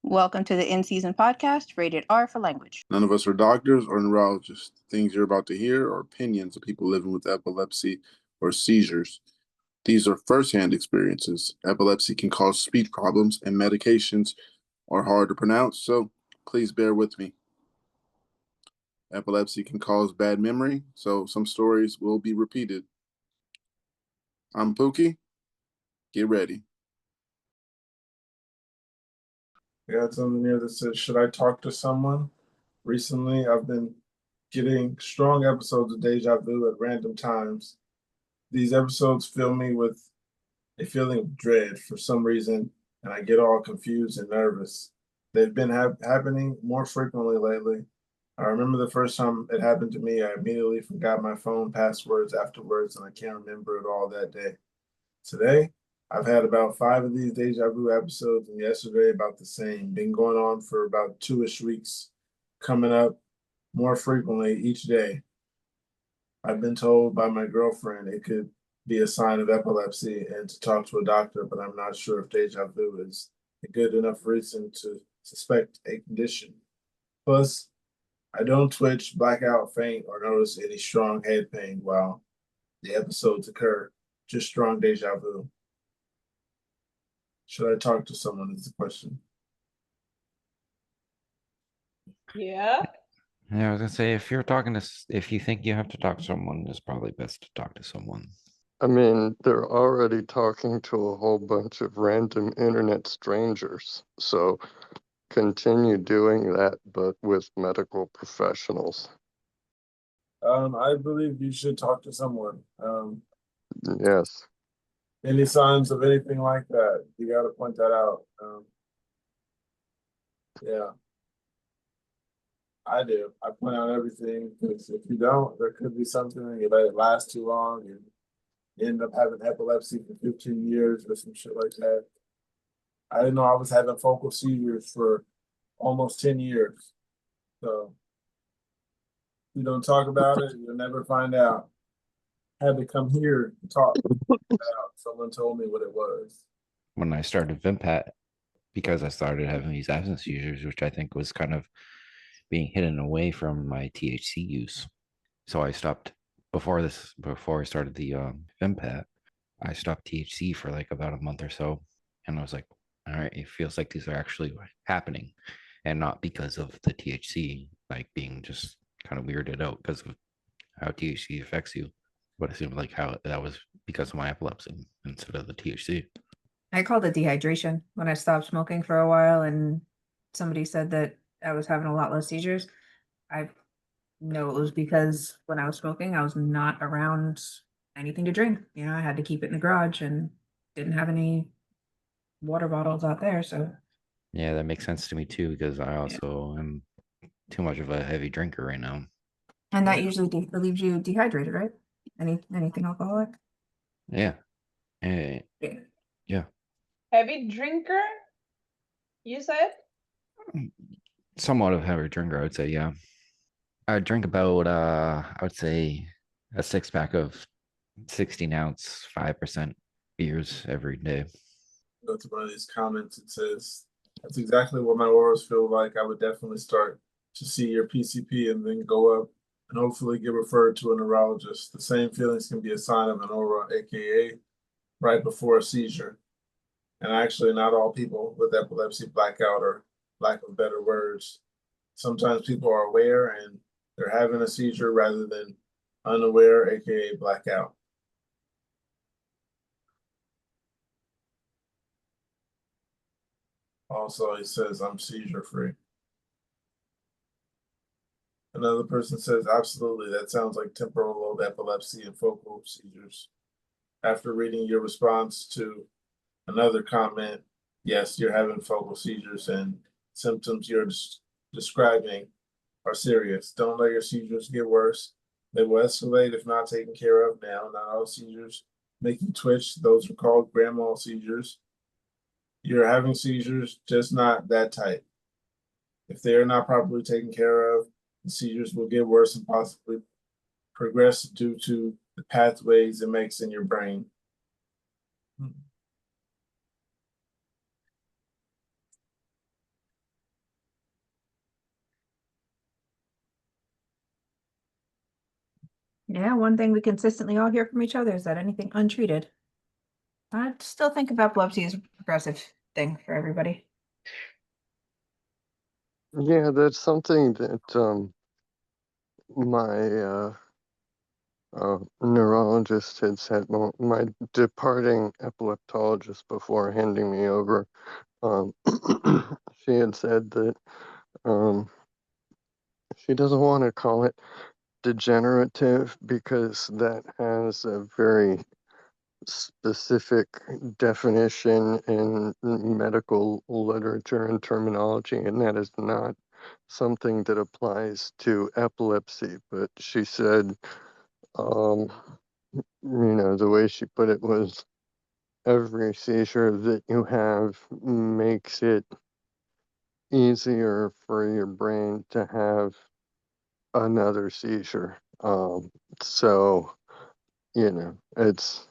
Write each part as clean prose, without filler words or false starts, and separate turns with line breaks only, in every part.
Welcome to the In Season podcast, rated R for language.
None of us are doctors or neurologists. Things you're about to hear are opinions of people living with epilepsy or seizures. These are firsthand experiences. Epilepsy can cause speech problems, and medications are hard to pronounce, so please bear with me. Epilepsy can cause bad memory, so some stories will be repeated. I'm Pookie. Get ready.
I got something here that says, should I talk to someone? Recently, I've been getting strong episodes of deja vu at random times. These episodes fill me with a feeling of dread for some reason, and I get all confused and nervous. They've been happening more frequently lately. I remember the first time it happened to me, I immediately forgot my phone passwords afterwards, and I can't remember it all that day. Today, I've had about 5 of these deja vu episodes, and yesterday about the same. Been going on for about 2-ish weeks, coming up more frequently each day. I've been told by my girlfriend it could be a sign of epilepsy and to talk to a doctor, but I'm not sure if deja vu is a good enough reason to suspect a condition. Plus, I don't twitch, black out, faint, or notice any strong head pain while the episodes occur. Just strong deja vu. Should I talk to someone is the question.
Yeah.
Yeah, I was gonna say if you think you have to talk to someone, it's probably best to talk to someone.
I mean, they're already talking to a whole bunch of random internet strangers. So continue doing that, but with medical professionals.
I believe you should talk to someone.
Yes.
Any signs of anything like that, you got to point that out. Yeah, I do. I point out everything because if you don't, there could be something and you let it last too long and you end up having epilepsy for 15 years or some shit like that. I didn't know I was having focal seizures for almost 10 years. So if you don't talk about it, you'll never find out. I had to come here to talk about. Someone told me what it was.
When I started Vimpat, because I started having these absence seizures, which I think was kind of being hidden away from my THC use. So I stopped before I started the Vimpat. I stopped THC for like about a month or so, and I was like, all right, it feels like these are actually happening, and not because of the THC, like being just kind of weirded out because of how THC affects you. But it seemed like how that was because of my epilepsy instead of the THC.
I called it dehydration when I stopped smoking for a while, and somebody said that I was having a lot less seizures. I know it was because when I was smoking, I was not around anything to drink. You know, I had to keep it in the garage and didn't have any water bottles out there. So
Yeah, that makes sense to me too, because I also am too much of a heavy drinker right now.
and that usually leaves you dehydrated, right? Anything alcoholic?
Yeah. Yeah.
Heavy drinker, you said?
Somewhat of a heavy drinker, I would say, yeah. I drink about I would say a 6-pack of 16-ounce 5% beers every day.
Go to one of these comments. It says, that's exactly what my auras feel like. I would definitely start to see your PCP and then go up and hopefully get referred to a neurologist. The same feelings can be a sign of an aura, aka right before a seizure. And actually, not all people with epilepsy black out, or lack of better words. Sometimes people are aware and they're having a seizure rather than unaware, aka blackout. Also, he says, I'm seizure free. Another person says, absolutely, that sounds like temporal lobe epilepsy and focal seizures. After reading your response to another comment, yes, you're having focal seizures and symptoms you're describing are serious. Don't let your seizures get worse. They will escalate if not taken care of now. Not all seizures make you twitch. Those are called grand mal seizures. You're having seizures, just not that type. If they are not properly taken care of, the seizures will get worse and possibly progress due to the pathways it makes in your brain.
Yeah, one thing we consistently all hear from each other is that anything untreated. I still think of epilepsy as a progressive thing for everybody.
Yeah, that's something that my neurologist had said. Well, my departing epileptologist before handing me over, she had said that um, she doesn't want to call it degenerative because that has a very specific definition in medical literature and terminology, and that is not something that applies to epilepsy. But she said, um, the way she put it was every seizure that you have makes it easier for your brain to have another seizure. So, it's,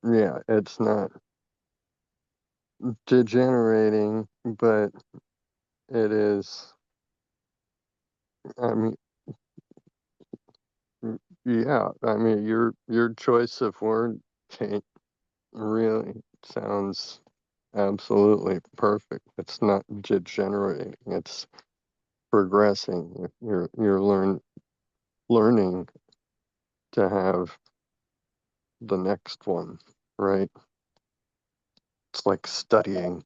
yeah, it's not degenerating, but it is, I mean, yeah, I mean, your choice of word, Kate, really sounds absolutely perfect. It's not degenerating, it's progressing. You're learning to have the next one, right? It's like studying,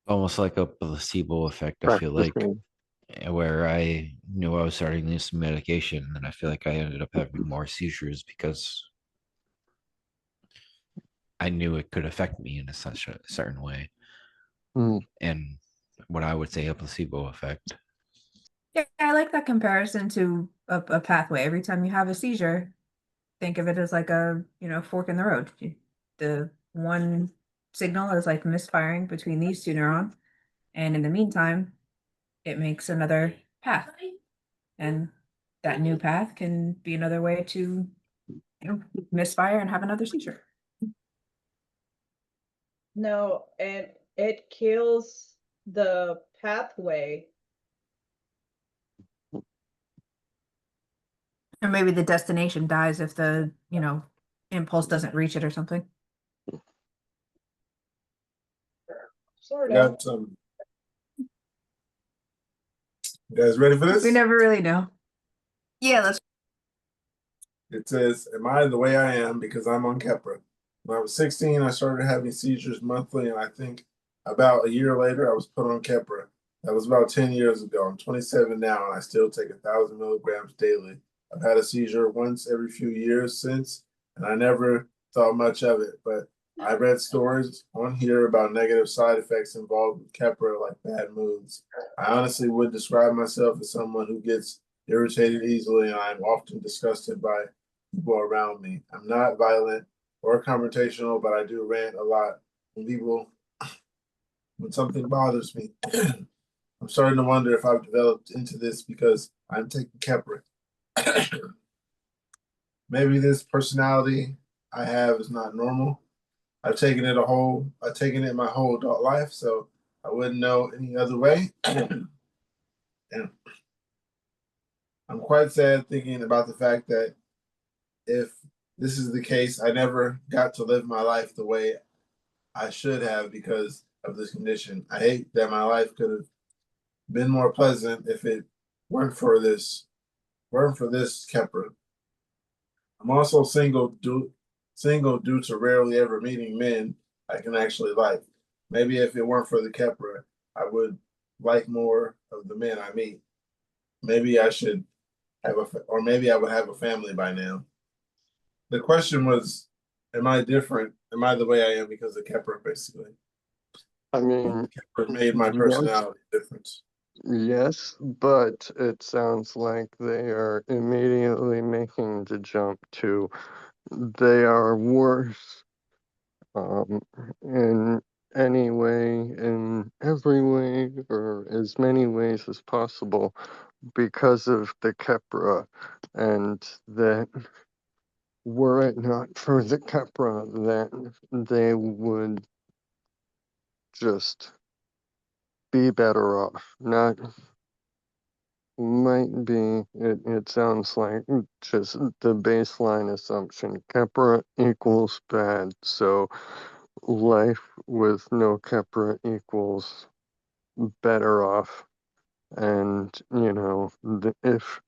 Almost like a placebo effect, I feel like,
practicing.
where I knew I was starting to use some medication, and I feel like I ended up having more seizures because I knew it could affect me in such a certain way.
Mm,
And what I would say a placebo effect.
Yeah, I like that comparison to a pathway. Every time you have a seizure, think of it as like a, fork in the road. The one signal is like misfiring between these two neurons, and in the meantime, it makes another path. And that new path can be another way to, misfire and have another seizure.
No, and it kills the pathway.
Or maybe the destination dies if the, impulse doesn't reach it or something.
Sort of.
Got you guys ready for this?
We never really know. Yeah, let's.
It says, "Am I the way I am because I'm on Keppra? When I was 16, I started having seizures monthly, and I think about a year later, I was put on Keppra. That was about 10 years ago. I'm 27 now, and I still take 1,000 milligrams daily. I've had a seizure once every few years since, and I never thought much of it. But I read stories on here about negative side effects involved with Keppra, like bad moods. I honestly would describe myself as someone who gets irritated easily, and I am often disgusted by people around me. I'm not violent or confrontational, but I do rant a lot when something bothers me. I'm starting to wonder if I've developed into this because I'm taking Keppra. Maybe this personality I have is not normal. I've taken it my whole adult life, so I wouldn't know any other way. And I'm quite sad thinking about the fact that if this is the case, I never got to live my life the way I should have because of this condition. I hate that my life could have been more pleasant if it weren't for this Keppra. I'm also single due to rarely ever meeting men I can actually like. Maybe if it weren't for the Keppra, I would like more of the men I meet. Maybe I should or maybe I would have a family by now. The question was, am I different? Am I the way I am because of Keppra, basically?
I mean,
Keppra made my
yes,
personality different.
yes, but it sounds like they are immediately making the jump to they are worse um, in any way, in every way, or as many ways as possible because of the Keppra, and that were it not for the Keppra, that they would just be better off. Not might be, it sounds like just the baseline assumption. Kepra equals bad, so life with no Kepra equals better off. And, you know, if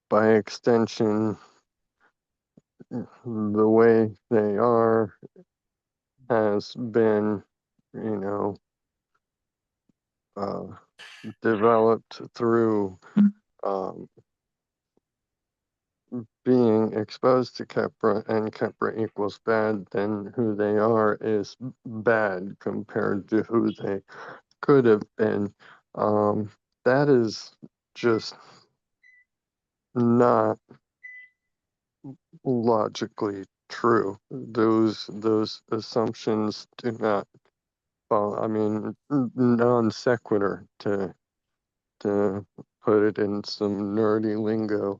by extension, the way they are has been, you know, developed through um, being exposed to Kepra, and Kepra equals bad, then who they are is bad compared to who they could have been. That is just not logically true. Those assumptions do not follow. I mean, non sequitur to put it in some nerdy lingo.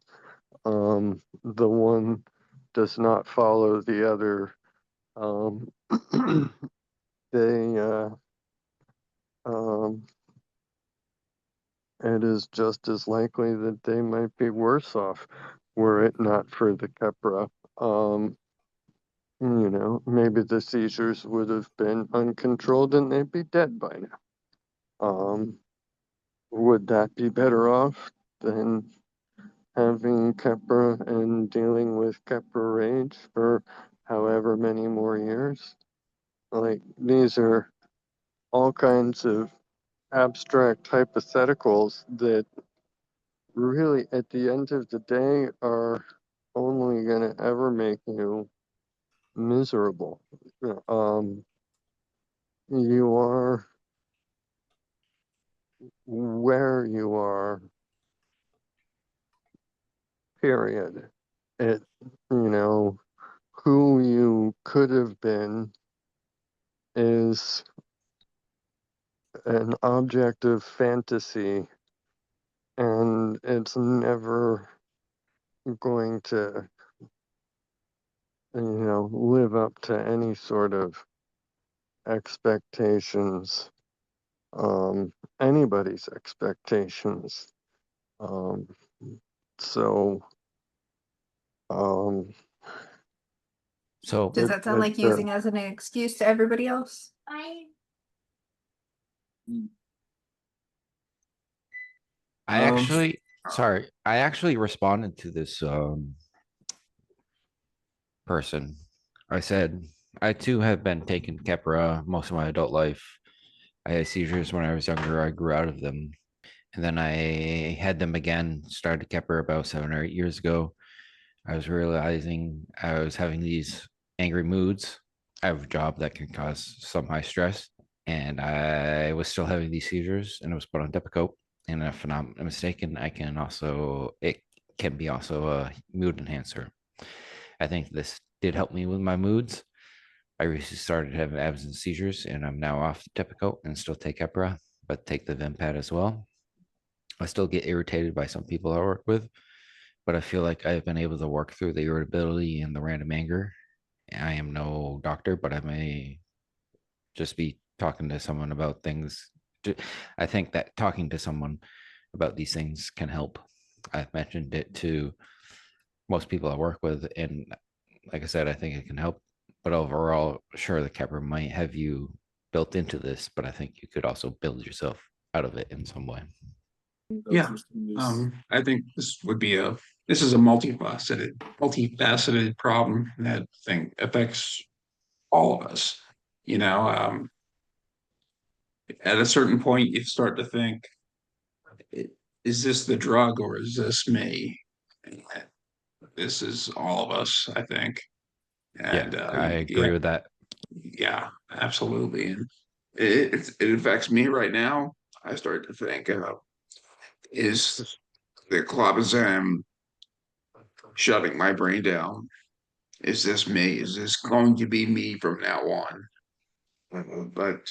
The one does not follow the other. Um, they um, it is just as likely that they might be worse off were it not for the Kepra. You know, maybe the seizures would have been uncontrolled and they'd be dead by now. Would that be better off than having Kepra and dealing with Kepra rage for however many more years? Like, these are all kinds of abstract hypotheticals that really, at the end of the day, are only going to ever make you miserable. You are where you are, period. It, you know, who you could have been is an object of fantasy, and it's never going to, you know, live up to any sort of expectations, anybody's expectations. Um, so, um,
So
Does that sound like using as an excuse to everybody else?
I
Um,
actually, sorry, I actually responded to this person. I said, I too have been taking Keppra most of my adult life. I had seizures when I was younger. I grew out of them. And then I had them again, started Keppra about 7 or 8 years ago. I was realizing I was having these angry moods. I have a job that can cause some high stress, and I was still having these seizures, and it was put on Depakote. And if I'm not mistaken, it can be also a mood enhancer. I think this did help me with my moods. I recently started having absence seizures, and I'm now off the Depakote and still take Epra, but take the Vimpat as well. I still get irritated by some people I work with, but I feel like I've been able to work through the irritability and the random anger. I am no doctor, but I may just be talking to someone about things. I think that talking to someone about these things can help. I've mentioned it to most people I work with, and like I said, I think it can help. But overall, sure, the Kepra might have you built into this, but I think you could also build yourself out of it in some way.
Yeah. I think this is a multifaceted problem that I think affects all of us. You know, at a certain point, you start to think, is this the drug or is this me? This is all of us, I think.
Yeah,
And
I agree with that.
yeah, absolutely. And it affects me right now. I start to think, is the clobazam shutting my brain down? Is this me? Is this going to be me from now on? But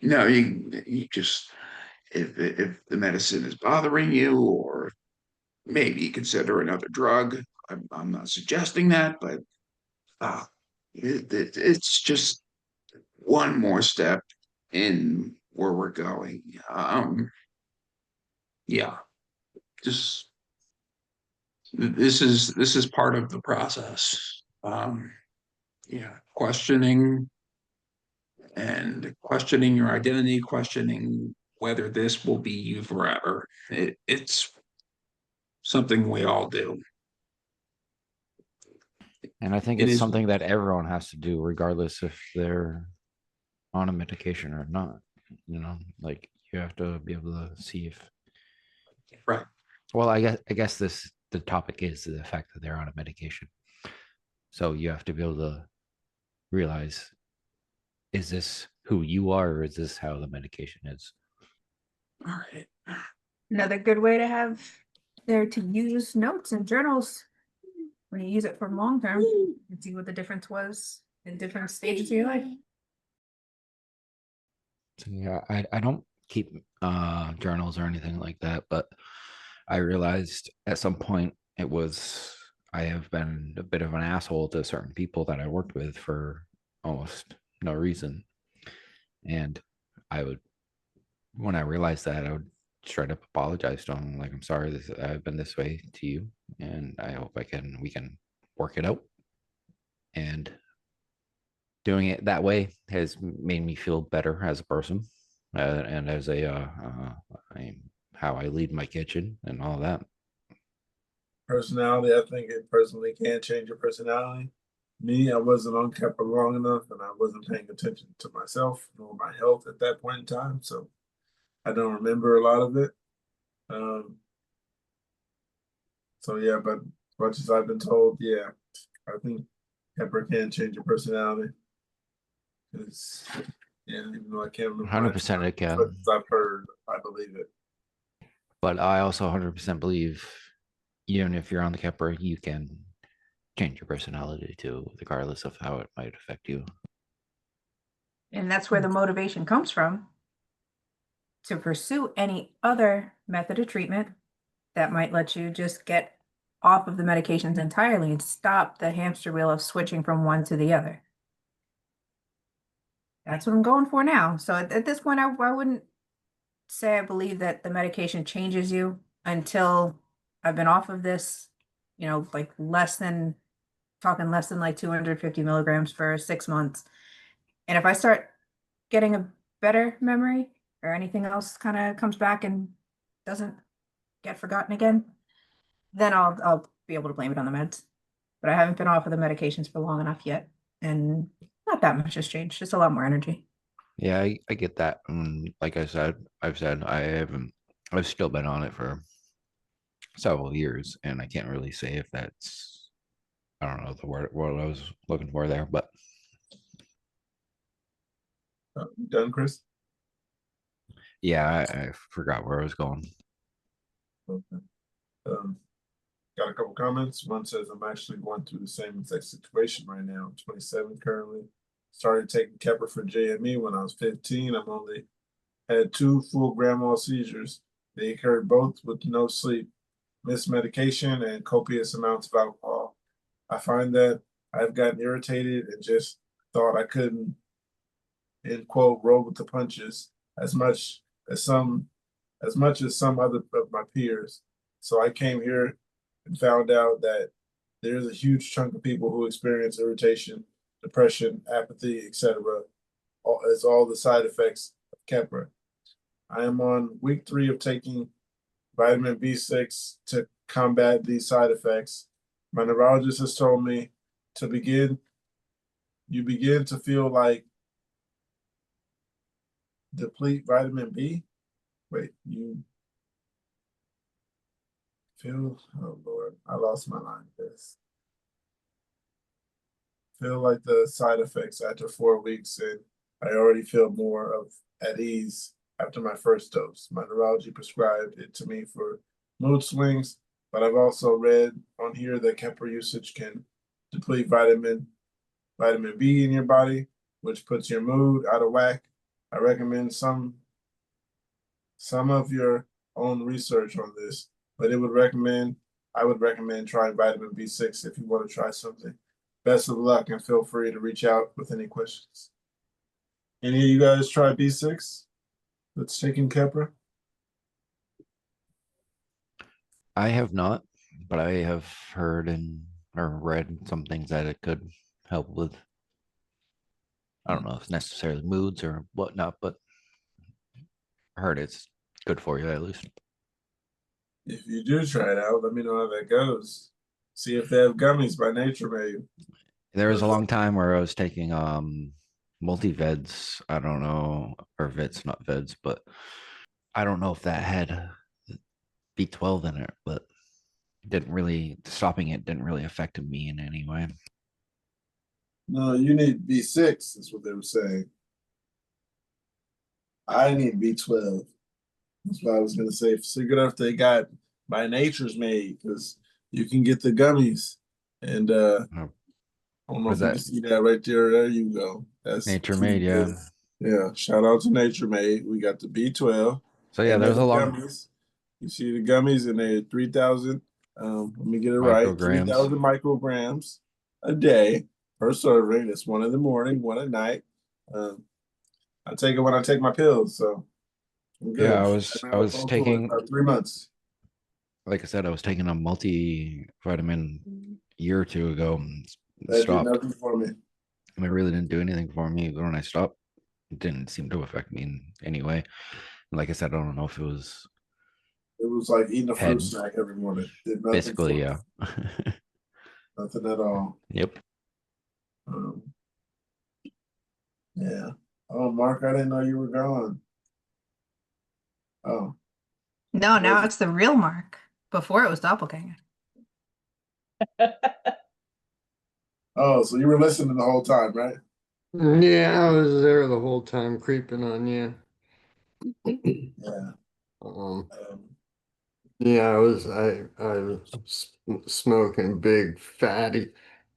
no, you just if the medicine is bothering you, or maybe consider another drug. I'm not suggesting that, but uh, it's just one more step in where we're going. Yeah, just this is part of the process. Yeah, questioning your identity, questioning whether this will be you forever. It's something we all do.
And I think
It
it's
is
something that everyone has to do, regardless if they're on a medication or not. You know, like you have to be able to see if.
right.
Well, I guess the topic is the fact that they're on a medication. So you have to be able to realize, is this who you are, or is this how the medication is?
All right.
Another good way to have there to use notes and journals when you use it for long term and see what the difference was in different stages of your life.
So yeah, I don't keep journals or anything like that, but I realized at some point I have been a bit of an asshole to certain people that I worked with for almost no reason. And I would, when I realized that, I would straight up apologize to them. Like, I'm sorry, I've been this way to you, and I hope we can work it out. And doing it that way has made me feel better as a person, and as how I lead my kitchen and all that.
Personality, I think it personally can change your personality. Me, I wasn't on Kepler long enough, and I wasn't paying attention to myself nor my health at that point in time, so I don't remember a lot of it. So yeah, but as much as I've been told, yeah, I think Kepler can change your personality. It's, yeah, even though I can't remember
100% it can.
I've heard, I believe it.
But I also 100% believe, even if you're on the Kepler, you can change your personality too, regardless of how it might affect you.
And that's where the motivation comes from to pursue any other method of treatment that might let you just get off of the medications entirely and stop the hamster wheel of switching from one to the other. That's what I'm going for now. So at this point, I wouldn't say I believe that the medication changes you until I've been off of this, like less than like 250 milligrams for 6 months. And if I start getting a better memory or anything else kind of comes back and doesn't get forgotten again, then I'll be able to blame it on the meds. But I haven't been off of the medications for long enough yet, and not that much has changed. Just a lot more energy.
Yeah, I get that. Like I've said I've still been on it for several years, and I can't really say if that's, I don't know the word what I was looking for there, but
You done, Chris?
yeah, I forgot where I was going.
Okay. Got a couple comments. One says, I'm actually going through the same exact situation right now. I'm 27 currently. Started taking Kepler for JME when I was 15. I've only had 2 full grand mal seizures. They occurred both with no sleep, missed medication, and copious amounts of alcohol. I find that I've gotten irritated and just thought I couldn't, end quote, roll with the punches as much as some other of my peers. So I came here and found out that there's a huge chunk of people who experience irritation, depression, apathy, etc. It's all the side effects of Kepler. I am on week 3 of taking vitamin B6 to combat these side effects. My neurologist has told me you begin to feel like deplete vitamin B. Wait, you feel, oh Lord, I lost my line. This feel like the side effects after 4 weeks, and I already feel more of at ease after my first dose. My neurology prescribed it to me for mood swings, but I've also read on here that Kepler usage can deplete vitamin B in your body, which puts your mood out of whack. I recommend some of your own research on this, but I would recommend trying vitamin B6 if you want to try something. Best of luck, and feel free to reach out with any questions. Any of you guys try B6 that's taking Kepler?
I have not, but I have heard and or read some things that it could help with. I don't know if it's necessarily moods or whatnot, but I heard it's good for you at least.
If you do try it out, let me know how that goes. See if they have gummies by Nature Made.
There was a long time where I was taking multiveds. I don't know, or vids, not veds, but I don't know if that had B12 in it, but didn't really stopping it didn't really affect me in any way.
No, you need B6, is what they were saying. I need B12. That's what I was gonna say. So good if they got by Nature's Made, because you can get the gummies. And
Oh,
I don't know
was
if you
that
can see that right there. There you go. That's
Nature Made? Yeah.
yeah. Shout out to Nature Made. We got the B12.
So yeah,
and
there's
the
a long
gummies. You see the gummies, and they're 3,000. Let me get it right.
Micrograms.
3,000 micrograms a day per serving. It's one in the morning, one at night. I take it when I take my pills, so I'm good.
Yeah,
I've
I
had a
was
phone for
taking,
about 3 months.
like I said, I was taking a multivitamin a year or two ago and
That did
stopped.
nothing for me.
And it really didn't do anything for me. But when I stopped, it didn't seem to affect me in any way. And like I said, I don't know if it was
It was like eating a fruit
head,
snack every morning. Did nothing for
basically,
me.
yeah.
Nothing at all.
Yep.
Um, yeah. Oh, Mark, I didn't know you were gone. Oh,
No, now
Was-
it's the real Mark. Before it was doppelganger.
oh, so you were listening the whole time, right?
Yeah, I was there the whole time creeping on you.
Yeah.
Um,
Um,
yeah, I was smoking big fatty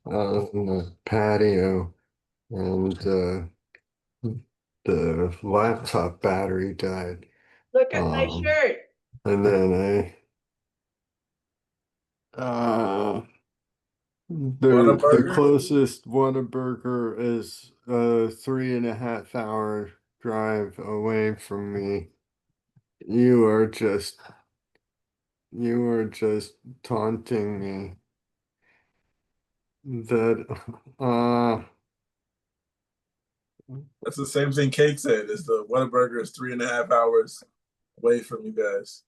on the patio, and the laptop battery died.
Look at my
Um,
shirt.
and then the
Whataburger?
closest Whataburger is a 3.5 hour drive away from me. You are just taunting me. That
That's the same thing Kate said. Is the Whataburger is 3.5 hours away from you guys.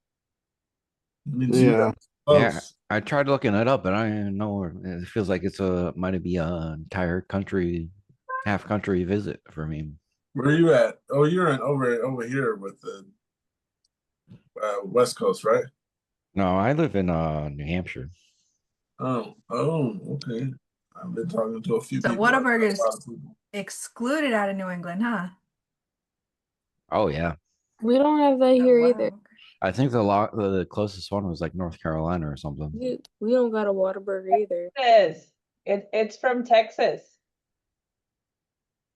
It means you
yeah.
guys
Yeah.
close.
I tried looking it up, but I didn't know where it feels like it's might be a entire country, half country visit for me.
Where are you at? Oh, you're in over here with the West Coast, right?
No, I live in New Hampshire.
Oh, okay. I've been talking to a few
So
people. I've met a
Whataburger's
lot of people.
excluded out of New England, huh?
Oh yeah.
We don't have that
Oh,
here
wow.
either.
I think the closest one was like North Carolina or something.
We don't got a Whataburger either.
It's from Texas.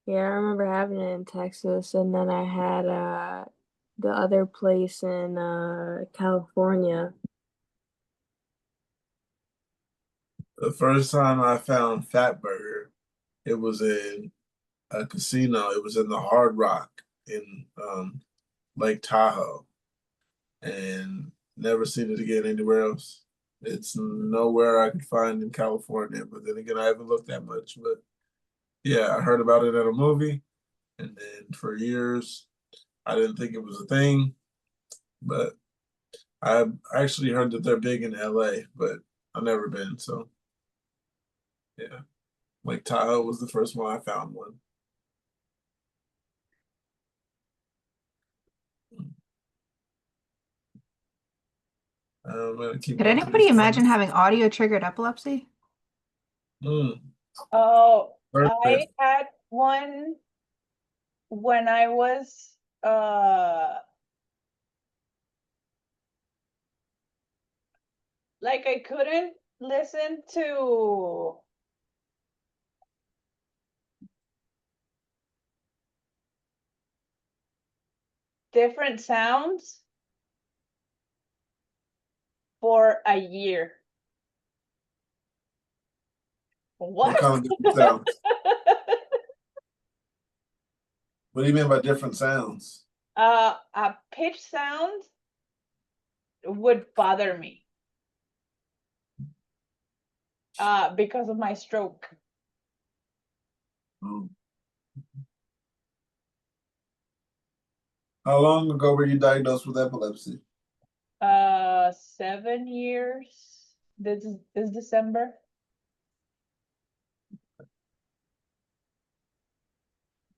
Yeah, I remember having it in Texas, and then I had the other place in California.
The first time I found Fat Burger, it was in a casino. It was in the Hard Rock in Lake Tahoe, and never seen it again anywhere else. It's nowhere I could find in California. But then again, I haven't looked that much. But yeah, I heard about it in a movie, and then for years I didn't think it was a thing. But I actually heard that they're big in LA, but I've never been. So yeah, Lake Tahoe was the first one I found one. I'm gonna keep
Could
going through
anybody
these
imagine
comments.
having audio triggered epilepsy?
Oh, I
Perfect.
had one when I was like I couldn't listen to different sounds for a year.
What
What?
kind of different sounds? What do you mean by different sounds?
A pitch sound would bother me. because of my stroke.
Oh. How long ago were you diagnosed with epilepsy?
7 years. This December.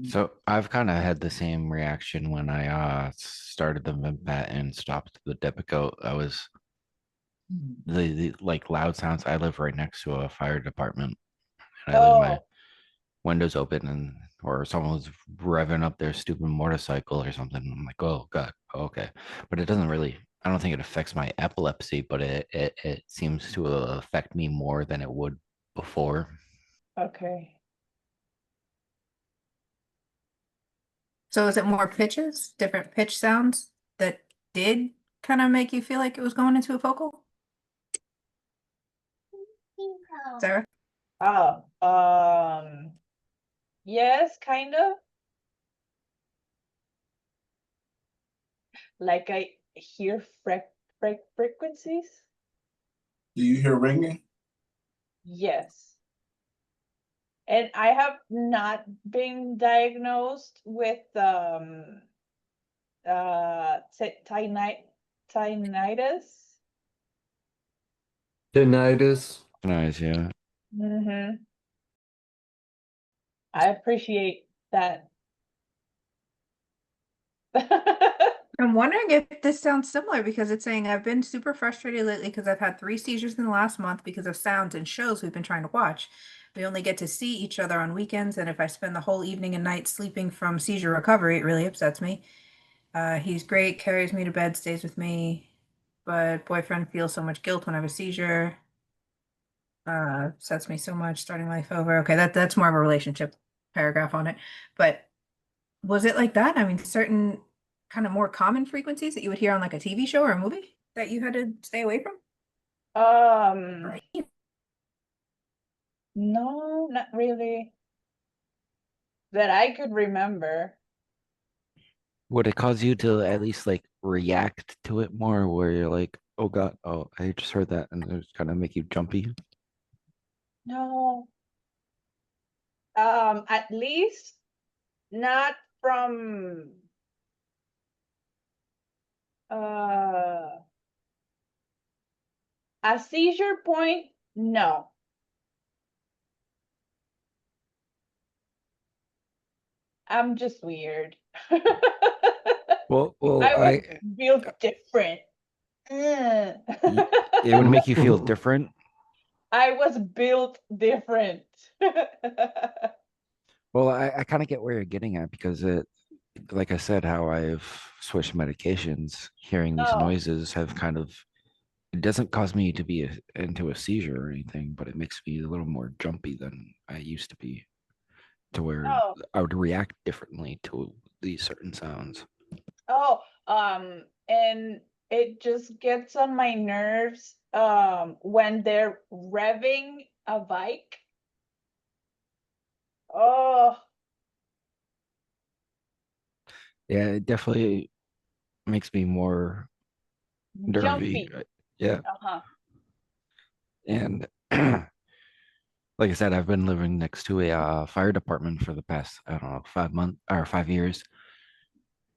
So I've kind of had the same reaction when I started the Vimpat and stopped the Depakote. I was the like loud sounds. I live right next to a fire department, and I leave my
Oh,
windows open, and or someone was revving up their stupid motorcycle or something. I'm like, oh god, okay. But it doesn't really. I don't think it affects my epilepsy, but it seems to affect me more than it would before.
okay.
So is it more pitches, different pitch sounds that did kind of make you feel like it was going into a focal? Sarah?
Oh, yes, kind of. Like I hear frequencies.
Do you hear ringing?
Yes. And I have not been diagnosed with tinnitus.
Tinnitus.
Nice, yeah.
Mm-hmm. I appreciate that.
I'm wondering if this sounds similar because it's saying I've been super frustrated lately because I've had 3 seizures in the last month because of sounds and shows we've been trying to watch. We only get to see each other on weekends, and if I spend the whole evening and night sleeping from seizure recovery, it really upsets me. He's great, carries me to bed, stays with me, but boyfriend feels so much guilt when I have a seizure. Upsets me so much, starting life over. Okay, that's more of a relationship paragraph on it. But was it like that? I mean, certain kind of more common frequencies that you would hear on like a TV show or a movie that you had to stay away from?
Um, no, not really. That I could remember.
Would it cause you to at least like react to it more where you're like, oh God, oh, I just heard that and it kind of make you jumpy?
No. At least not from a seizure point, no. I'm just weird.
Well,
I was built different.
it would make you feel different.
I was built different.
Well, I kind of get where you're getting at because like I said, how I've switched medications, hearing these
Oh,
noises have kind of, it doesn't cause me to be into a seizure or anything, but it makes me a little more jumpy than I used to be, to where
oh,
I would react differently to these certain sounds.
oh, and it just gets on my nerves when they're revving a bike. Oh,
Yeah, it definitely makes me more nervy.
jumpy.
Yeah.
Uh-huh.
And like I said, I've been living next to a fire department for the past, I don't know, 5 months or 5 years.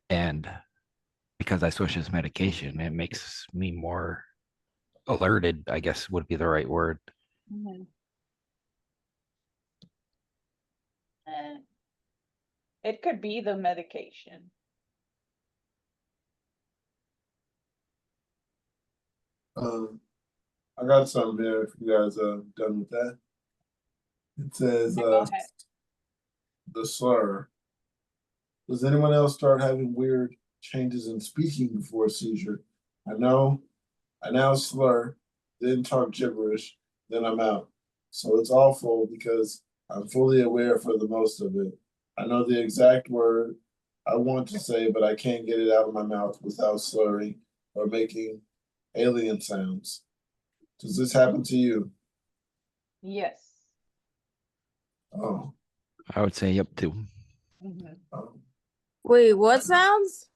And because I switched this medication, it makes me more alerted, I guess would be the right word.
Mhm. It could be the medication.
I got something here if you guys are done with that. It says
Yeah, go ahead.
the slur. Does anyone else start having weird changes in speaking before a seizure? I now slur, then talk gibberish, then I'm out. So it's awful because I'm fully aware for the most of it. I know the exact word I want to say, but I can't get it out of my mouth without slurring or making alien sounds. Does this happen to you?
Yes.
Oh,
I would say, yep, too.
Mhm.
oh,
Wait, what sounds?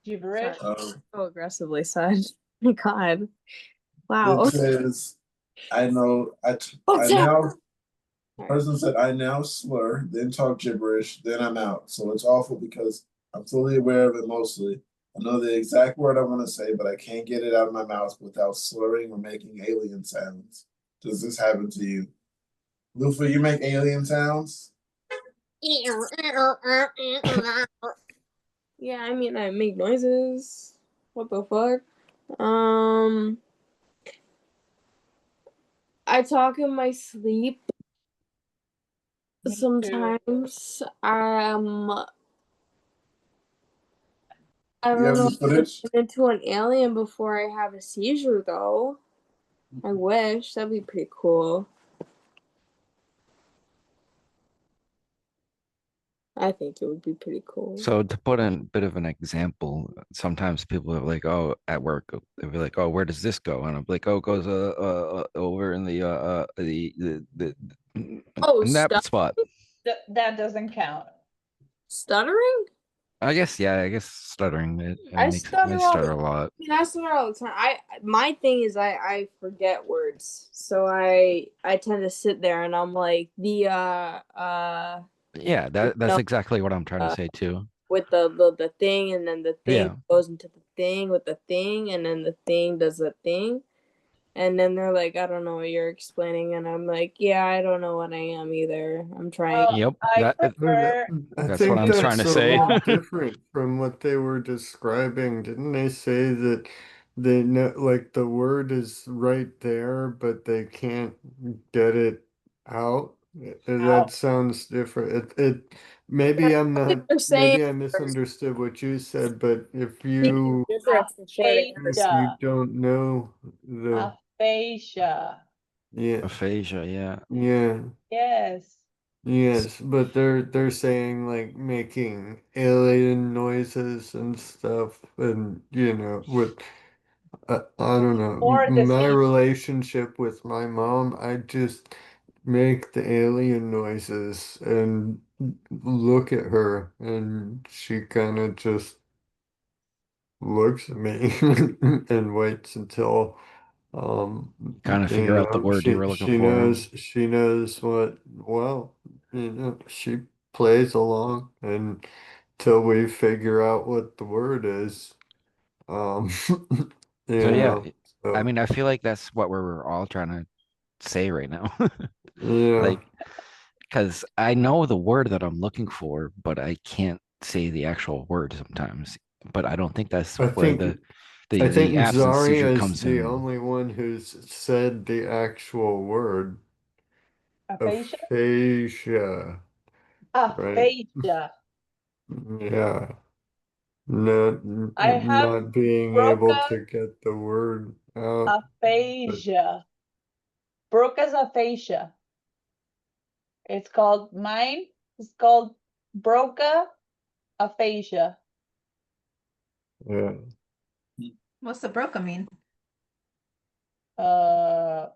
Gibberish.
oh.
So aggressively said. My God.
It
Wow.
says I know. I
What's that?
now. The person said I now slur, then talk gibberish, then I'm out. So it's awful because I'm fully aware of it mostly. I know the exact word I want to say, but I can't get it out of my mouth without slurring or making alien sounds. Does this happen to you? Lufa, you make alien sounds?
Yeah, I mean, I make noises. What the fuck? I talk in my sleep.
Me too.
Sometimes I
You
don't
have
know
the
if I
footage?
turn into an alien before I have a seizure, though. I wish. That'd be pretty cool. I think it would be pretty cool.
So to put in a bit of an example, sometimes people are like, "Oh, at work, they'll be like, oh, where does this go?" And I'm like, "Oh, it goes over in the
Oh,
in that spot."
That doesn't count.
stuttering?
I guess, yeah, I guess stuttering it
I
makes I
stutter all
stutter
the
a lot.
I stutter all the time. My thing is I forget words. So I tend to sit there and I'm like
Yeah, that's
no,
exactly what I'm trying to
uh
say too.
with the thing, and then the thing
Yeah,
goes into the thing with the thing, and then the thing does the thing. And then they're like, I don't know what you're explaining, and I'm like, yeah, I don't know what I am either. I'm trying.
yep,
I prefer
I
that's what
think
I'm
to
trying
that's
to
a
say.
little different from what they were describing. Didn't they say that they know, like the word is right there, but they can't get it out? That
out.
sounds different.
I
Maybe I'm
think
not,
they're saying
maybe I misunderstood what you said, but
different from shorting.
if you
Aphasia.
don't know the,
Aphasia.
yeah,
Aphasia, yeah.
yeah.
Yes.
Yes, but they're saying like making alien noises and stuff, and with I don't know,
Or the
my
seizure.
relationship with my mom, I just make the alien noises and look at her, and she kind of just looks at me and waits until
Kind of figure out the word you were looking for.
she knows what, well, she plays along until we figure out what the word is. Um
So
you
yeah,
know,
I
so
mean, I feel like that's what we're all trying to say right now.
yeah.
Like, because I know the word that I'm looking for, but I can't say the actual word sometimes. But I don't think that's
I
where
think
the absence seizure
Zaria is
comes
the
in.
only one who's said the actual word
Aphasia.
aphasia, right?
Aphasia.
Yeah. Not
I have
not being able
Broca's
to get the word out, but
aphasia. Broca's aphasia. It's called mine. It's called Broca aphasia.
yeah.
What's the broca mean?
Uh,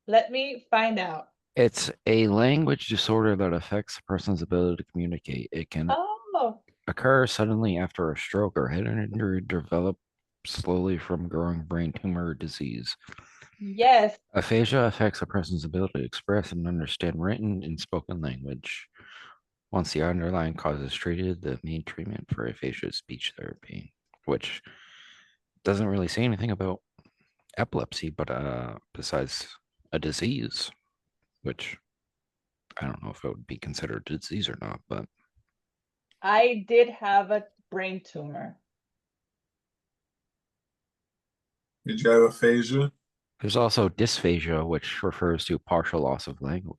let me find out.
It's a language disorder that affects a person's ability to communicate. It can
Oh,
occur suddenly after a stroke or head injury, develop slowly from growing brain tumor or disease.
yes.
Aphasia affects a person's ability to express and understand written and spoken language. Once the underlying cause is treated, the main treatment for aphasia is speech therapy, which doesn't really say anything about epilepsy, but besides a disease, which I don't know if it would be considered a disease or not, but
I did have a brain tumor.
Did you have aphasia?
there's also dysphagia, which refers to partial loss of language.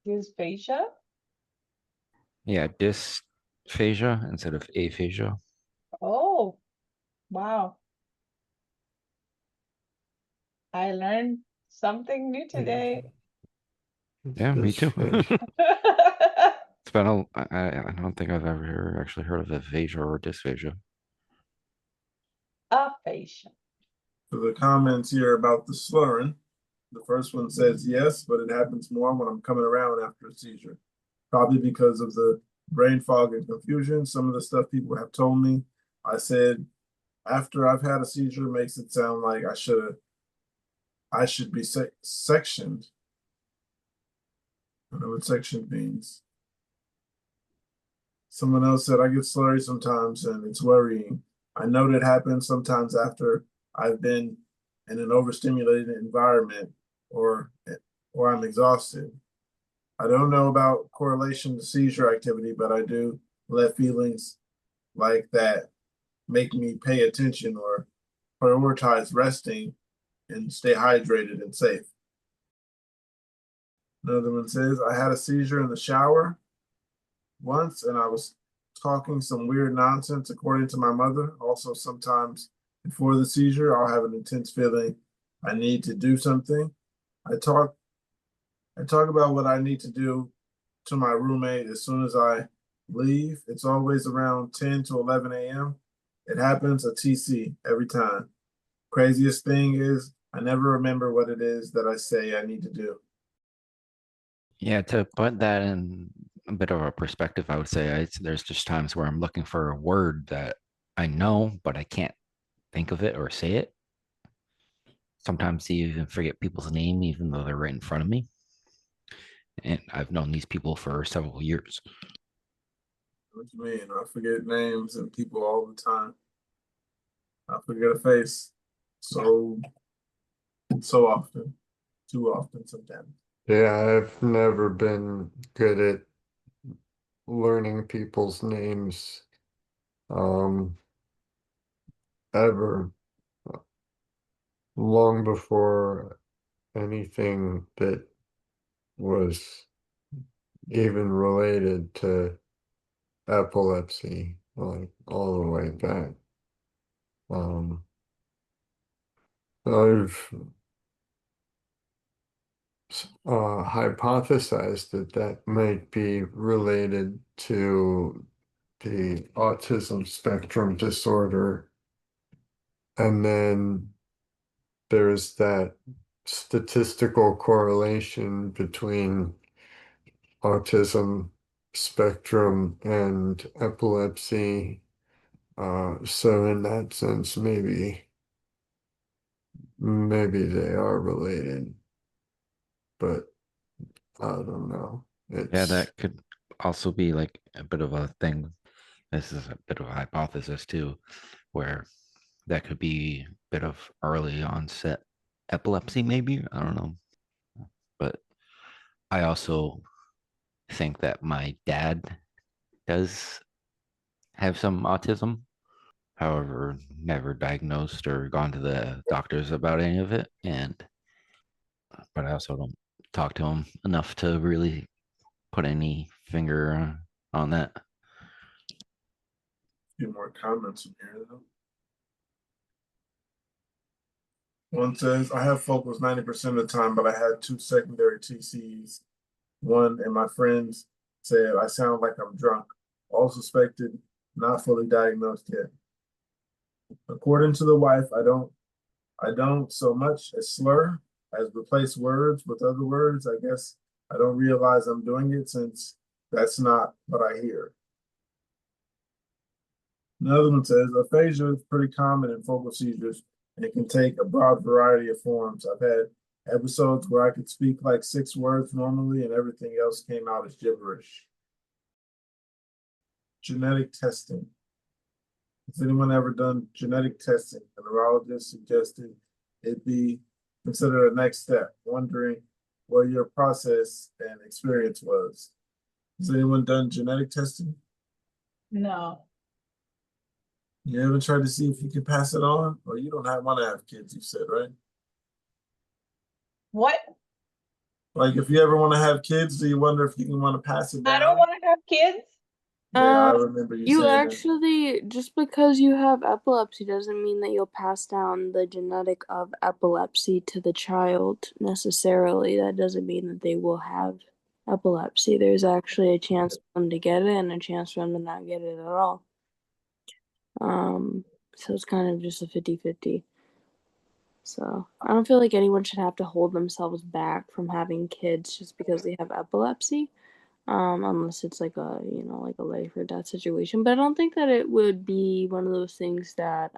Dysphagia?
Yeah, dysphagia instead of aphasia.
Oh, wow. I learned something new today.
It's
Yeah, me
this
too.
fish.
It's been a, I don't think I've ever actually heard of aphasia or dysphagia.
Aphasia.
So the comments here about the slurring. The first one says yes, but it happens more when I'm coming around after a seizure. Probably because of the brain fog and confusion. Some of the stuff people have told me, I said after I've had a seizure makes it sound like I should be sectioned. I don't know what sectioned means. Someone else said I get slurry sometimes and it's worrying. I know that happens sometimes after I've been in an overstimulated environment or I'm exhausted. I don't know about correlation to seizure activity, but I do let feelings like that make me pay attention or prioritize resting and stay hydrated and safe. Another one says, I had a seizure in the shower once and I was talking some weird nonsense according to my mother. Also, sometimes before the seizure, I'll have an intense feeling I need to do something. I talk about what I need to do to my roommate as soon as I leave. It's always around 10 to 11 a.m. It happens a TC every time. Craziest thing is I never remember what it is that I say I need to do.
Yeah, to put that in a bit of a perspective, I would say there's just times where I'm looking for a word that I know, but I can't think of it or say it. Sometimes you even forget people's name, even though they're right in front of me. And I've known these people for several years.
What you mean? I forget names and people all the time. I forget a face so often, too often sometimes.
Yeah, I've never been good at learning people's names ever. Long before anything that was even related to epilepsy, like all the way back. I've hypothesized that might be related to the autism spectrum disorder. And then there's that statistical correlation between autism spectrum and epilepsy. So in that sense, maybe they are related, but I don't know.
Yeah, that could also be like a bit of a thing. This is a bit of a hypothesis too, where that could be a bit of early onset epilepsy, maybe. I don't know. But I also think that my dad does have some autism. However, never diagnosed or gone to the doctors about any of it. But I also don't talk to him enough to really put any finger on that.
A few more comments in here though. One says, I have focus 90% of the time, but I had 2 secondary TCs. One, and my friends said I sound like I'm drunk. All suspected, not fully diagnosed yet. According to the wife, I don't so much as slur as replace words with other words. I guess I don't realize I'm doing it since that's not what I hear. Another one says aphasia is pretty common in focal seizures and it can take a broad variety of forms. I've had episodes where I could speak like 6 words normally and everything else came out as gibberish. Genetic testing. Has anyone ever done genetic testing? A neurologist suggested it be considered a next step, wondering what your process and experience was. Has anyone done genetic testing?
No.
You ever tried to see if you can pass it on? Or you don't want to have kids, you said, right?
What?
Like if you ever want to have kids, do you wonder if you can want to pass it down?
I don't want to have kids.
Yeah, I remember you
You
saying
actually, just because you have epilepsy doesn't mean that you'll pass down the genetic of epilepsy to the child necessarily. That doesn't mean that they will have epilepsy. There's actually a chance for them to get it and a chance for them to not get it at all. So it's kind of just a 50-50. So I don't feel like anyone should have to hold themselves back from having kids just because they have epilepsy. unless it's like a, like a life or death situation. But I don't think that it would be one of those things that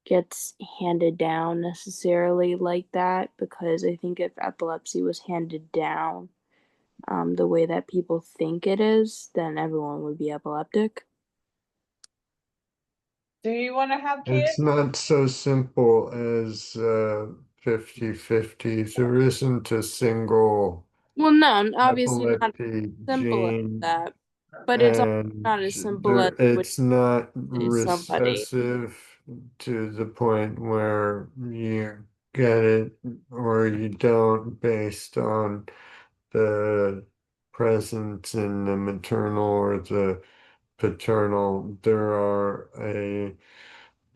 gets handed down necessarily like that, because I think if epilepsy was handed down the way that people think it is, then everyone would be epileptic.
Do you want to have
It's
kids?
not so simple as 50-50. There isn't a single
Well, no, obviously not as
epilepsy
simple as
gene,
that, but it's also
and
not as simple as would
it's not
say somebody.
recessive to the point where you get it or you don't based on the presence in the maternal or the paternal. There are a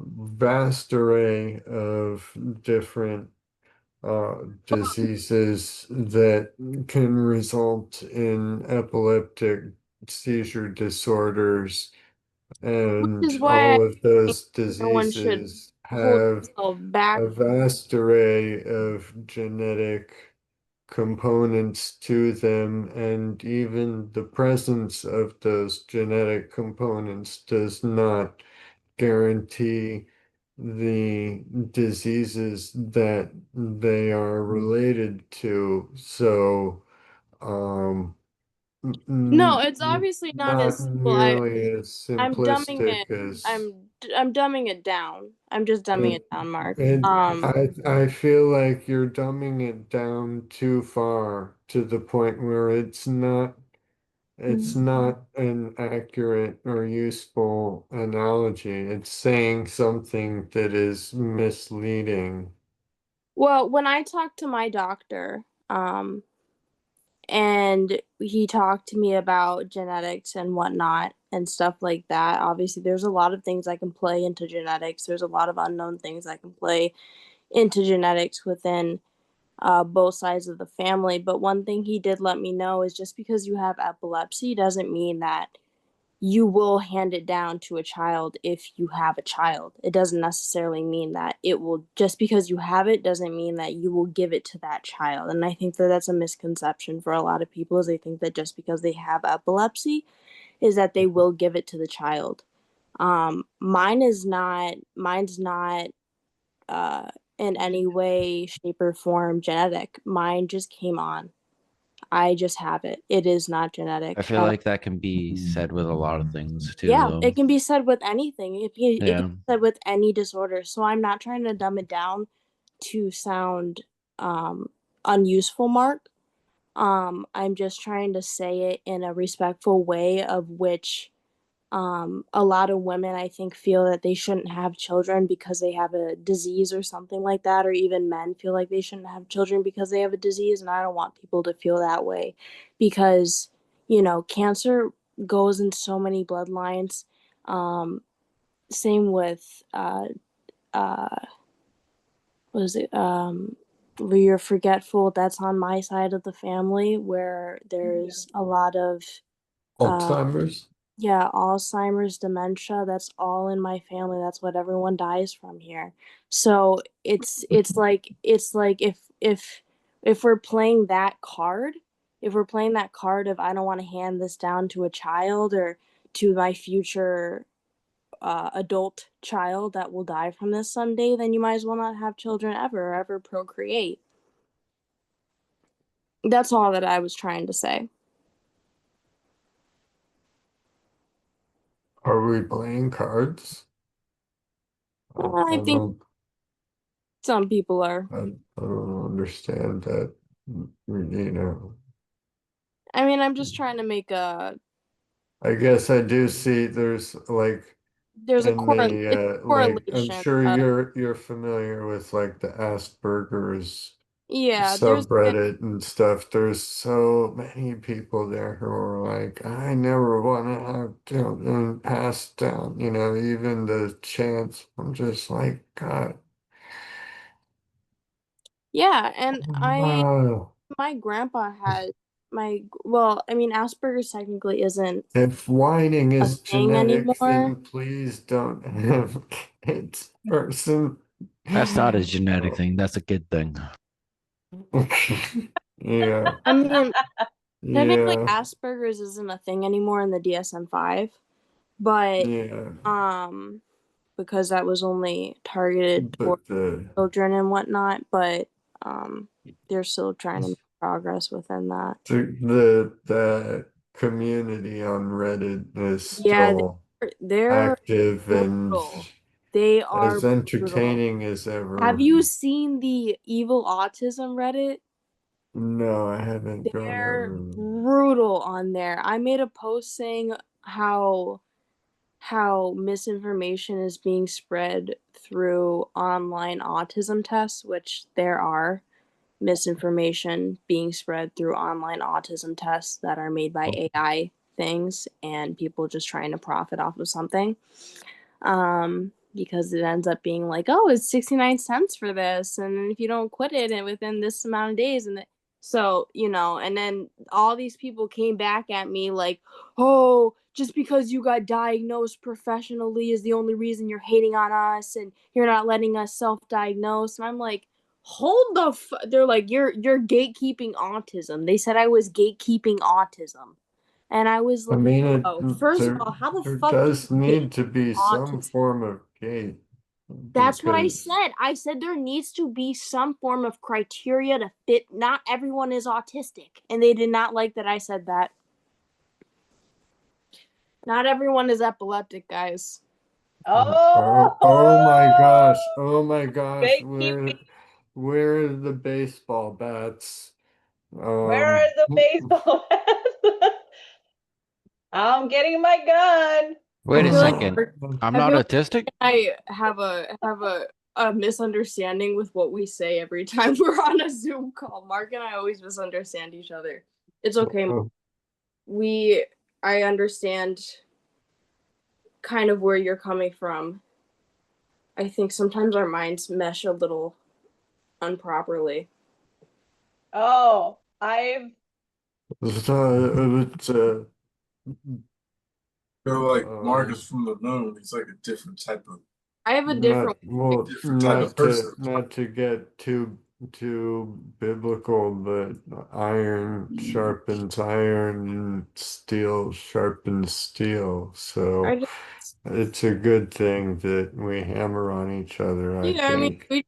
vast array of different diseases that can result in epileptic seizure disorders,
Which is
and
why I
all of those
think no one should
diseases
hold
have
themselves back.
a vast array of genetic components to them, and even the presence of those genetic components does not guarantee the diseases that they are related to. So,
No, it's obviously not
not
as simple.
nearly as
I'm dumbing
simplistic
it.
as
I'm dumbing it down. I'm just dumbing
it,
it down, Mark.
I feel like you're dumbing it down too far to the point where it's not an accurate or useful analogy. It's saying something that is misleading.
Well, when I talked to my doctor, and he talked to me about genetics and whatnot and stuff like that. Obviously, there's a lot of things I can play into genetics. There's a lot of unknown things I can play into genetics within both sides of the family. But one thing he did let me know is just because you have epilepsy doesn't mean that you will hand it down to a child if you have a child. It doesn't necessarily mean that it will, just because you have it doesn't mean that you will give it to that child. And I think that that's a misconception for a lot of people, is they think that just because they have epilepsy is that they will give it to the child. Mine's not uh in any way, shape, or form genetic. Mine just came on. I just have it. It is not genetic
I feel
at all.
like that can be said with a lot of things too,
Yeah,
though.
it can be said with anything. It can
Yeah.
be said with any disorder. So I'm not trying to dumb it down to sound um unuseful, Mark. I'm just trying to say it in a respectful way, of which a lot of women, I think, feel that they shouldn't have children because they have a disease or something like that, or even men feel like they shouldn't have children because they have a disease, and I don't want people to feel that way, because cancer goes in so many bloodlines. Same with uh what is it, where you're forgetful, that's on my side of the family, where there's a lot of
Alzheimer's?
yeah, Alzheimer's, dementia, that's all in my family. That's what everyone dies from here. So it's like if we're playing that card, if we're playing that card of I don't want to hand this down to a child or to my future adult child that will die from this someday, then you might as well not have children ever or ever procreate. That's all that I was trying to say.
Are we playing cards?
I
I
think
don't,
some people are.
I don't understand that, you know.
I mean, I'm just trying to make a
I guess I do see there's like
there's a
in
it's
the
a
like I'm
correlation
sure
of
you're familiar with like the Asperger's
yeah,
subreddit and stuff. There's so many people there who are like, I never want to have children passed down, even the chance. I'm just like, God,
yeah, and I
wow.
my grandpa had my well, I mean Asperger's technically isn't
If whining
a
is
thing
genetic,
anymore.
then please don't have kids, person.
That's not a genetic thing. That's a kid thing.
Yeah.
I mean, Technically,
Yeah,
Asperger's isn't a thing anymore in the DSM-5, but
yeah.
because that was only targeted toward
But the
children and whatnot, but they're still trying to make progress within that.
the community on Reddit is
Yeah,
still
they're
active and
brutal. They are
as
brutal.
entertaining as ever.
Have you seen the evil autism Reddit?
No, I haven't gone
They're
over.
brutal on there. I made a post saying how misinformation is being spread through online autism tests, which there are misinformation being spread through online autism tests that are made by AI things and people just trying to profit off of something. Because it ends up being like, oh, it's 69 cents for this, and if you don't quit it and within this amount of days, and so, you know, and then all these people came back at me like, oh, just because you got diagnosed professionally is the only reason you're hating on us and you're not letting us self-diagnose. And I'm like, hold the they're like, you're gatekeeping autism. They said I was gatekeeping autism. And I was
I
like,
mean,
oh, first of all, how the fuck do
does
you
need to
gatekeep
be some
autism?
form of gate
That's what I
because
said. I said there needs to be some form of criteria to fit. Not everyone is autistic. And they did not like that I said that. Not everyone is epileptic, guys.
oh my gosh, oh my gosh,
Gatekeeping.
where are the baseball bats?
Where are the baseball bats? I'm getting my gun.
Wait
I
a
feel like
second. I'm
I
not
feel like
autistic?
I have a misunderstanding with what we say every time we're on a Zoom call. Mark and I always misunderstand each other. It's okay. I understand kind of where you're coming from. I think sometimes our minds mesh a little improperly.
Oh, I've
It's,
Feel like
um,
Marcus from the moon. He's like a different type of
I have a different
different type of person.
not to get too biblical, but iron sharpens iron and steel sharpens steel.
I
So
just
it's a good thing that we hammer on each other, I
yeah, I mean
think.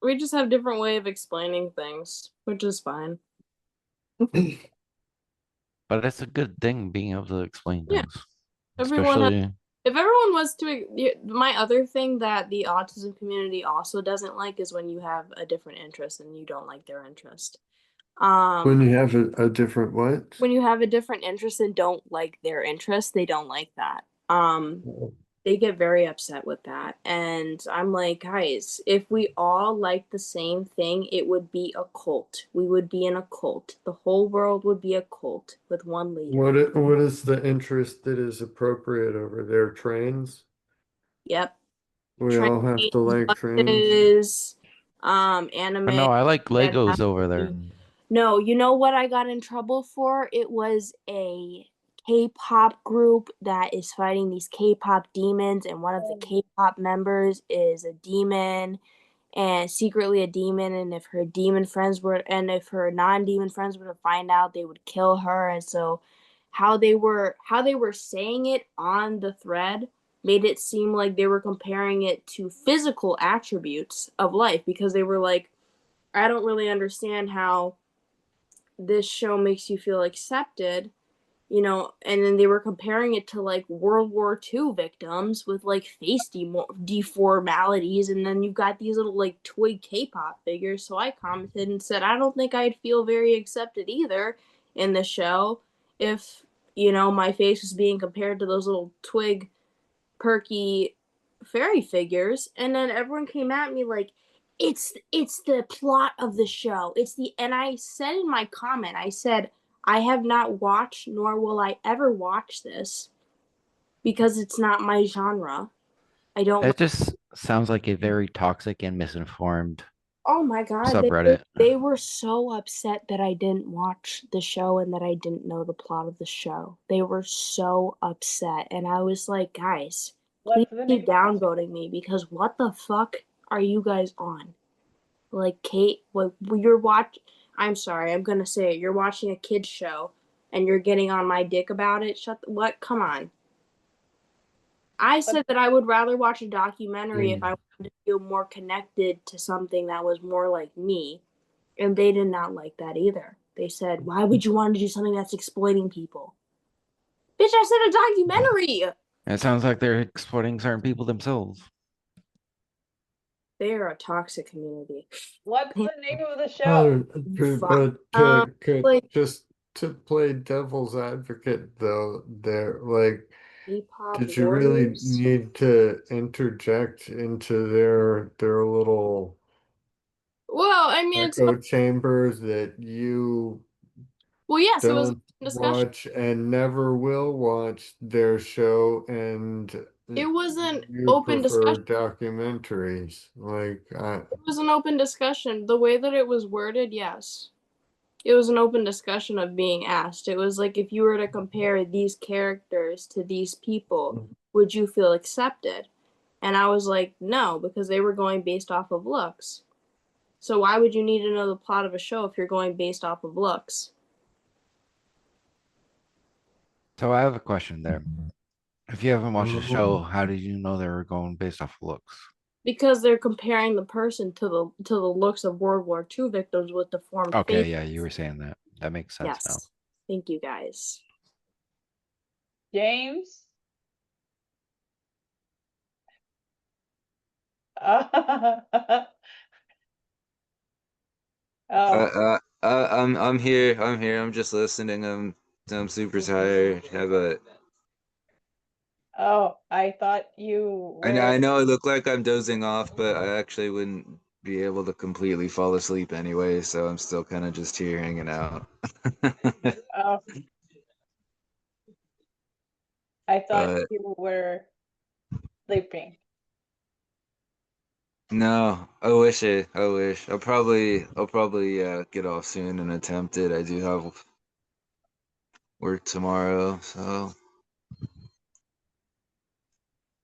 we just have different way of explaining things, which is fine.
But it's a good thing being able to explain
Yeah.
things.
Everyone has,
Especially
if everyone was to my other thing that the autism community also doesn't like is when you have a different interest and you don't like their interest.
When you have a different what?
When you have a different interest and don't like their interest, they don't like that. They get very upset with that. And I'm like, guys, if we all like the same thing, it would be a cult. We would be in a cult. The whole world would be a cult with one leader.
What is the interest that is appropriate over there? Trains?
Yep.
We all have
Trains,
to like trains.
buses,
but
anime
no, I like
that
Legos
have
over there.
no, you know what I got in trouble for? It was a K-pop group that is fighting these K-pop demons, and one of the K-pop members is a demon and secretly a demon, and if her demon friends were and if her non-demon friends were to find out, they would kill her. And so how they were saying it on the thread made it seem like they were comparing it to physical attributes of life, because they were like, I don't really understand how this show makes you feel accepted, you know. And then they were comparing it to like World War II victims with like face deformalities, and then you've got these little like toy K-pop figures. So I commented and said I don't think I'd feel very accepted either in the show if, you know, my face was being compared to those little twig perky fairy figures. And then everyone came at me like, it's the plot of the show. And I said in my comment, I said, I have not watched nor will I ever watch this because it's not my genre. I don't
That just sounds like a very toxic and misinformed
Oh my god,
subreddit.
they were so upset that I didn't watch the show and that I didn't know the plot of the show. They were so upset, and I was like, guys, please
What's the
keep
name?
downvoting me, because what the fuck are you guys on? Like, Kate, what you're watch I'm sorry, I'm gonna say it. You're watching a kid's show and you're getting on my dick about it. What? Come on. I said that I would rather watch a documentary if I wanted to feel more connected to something that was more like me. And they did not like that either. They said, why would you want to do something that's exploiting people? Bitch, I said a documentary.
It sounds like they're exploiting certain people themselves.
They are a toxic community.
What's the name of the show?
Like
just to play devil's advocate though, they're like,
K-pop
did you really
warriors.
need to interject into their little
Well, I mean, it's
echo chambers that you
well, yes, it was a
don't
discussion.
watch and never will watch their show, and
It was an
you
open
prefer
discussion.
documentaries? Like,
It was an open discussion. The way that it was worded, yes. It was an open discussion of being asked. It was like, if you were to compare these characters to these people, would you feel accepted? And I was like, no, because they were going based off of looks. So why would you need to know the plot of a show if you're going based off of looks?
So I have a question there. If you haven't watched the show, how did you know they were going based off of looks?
Because they're comparing the person to the looks of World War II victims with deformed
Okay,
faces.
yeah, you were saying that. That makes sense now.
Yes. Thank you guys.
James? Oh,
I'm here. I'm here. I'm just listening. I'm super tired. But
oh, I thought you were.
I know I look like I'm dozing off, but I actually wouldn't be able to completely fall asleep anyway, so I'm still kind of just here hanging out.
Oh, I thought
But
you were sleeping.
no, I wish it. I wish. I'll probably get off soon and attempt it. I do have work tomorrow, so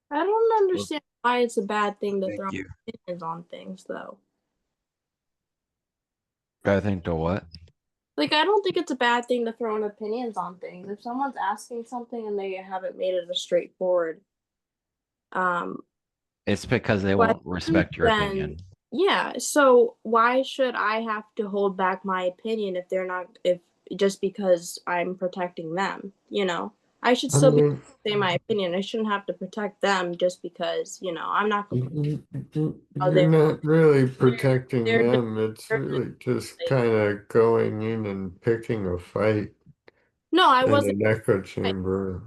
I don't understand why it's a bad thing to
thank
throw
you.
opinions on things, though.
I think the what?
Like, I don't think it's a bad thing to throw in opinions on things. If someone's asking something and they haven't made it a straightforward,
It's because they won't
question,
respect your
then
opinion.
yeah. So why should I have to hold back my opinion if they're not, if just because I'm protecting them? You know, I should
I
still be able
mean,
to say my opinion. I shouldn't have to protect them just because, you know, I'm not complaining. Oh,
you're not really protecting
they're
them. It's really just
like,
kind of going in and picking a fight
no, I
in
wasn't.
an echo chamber.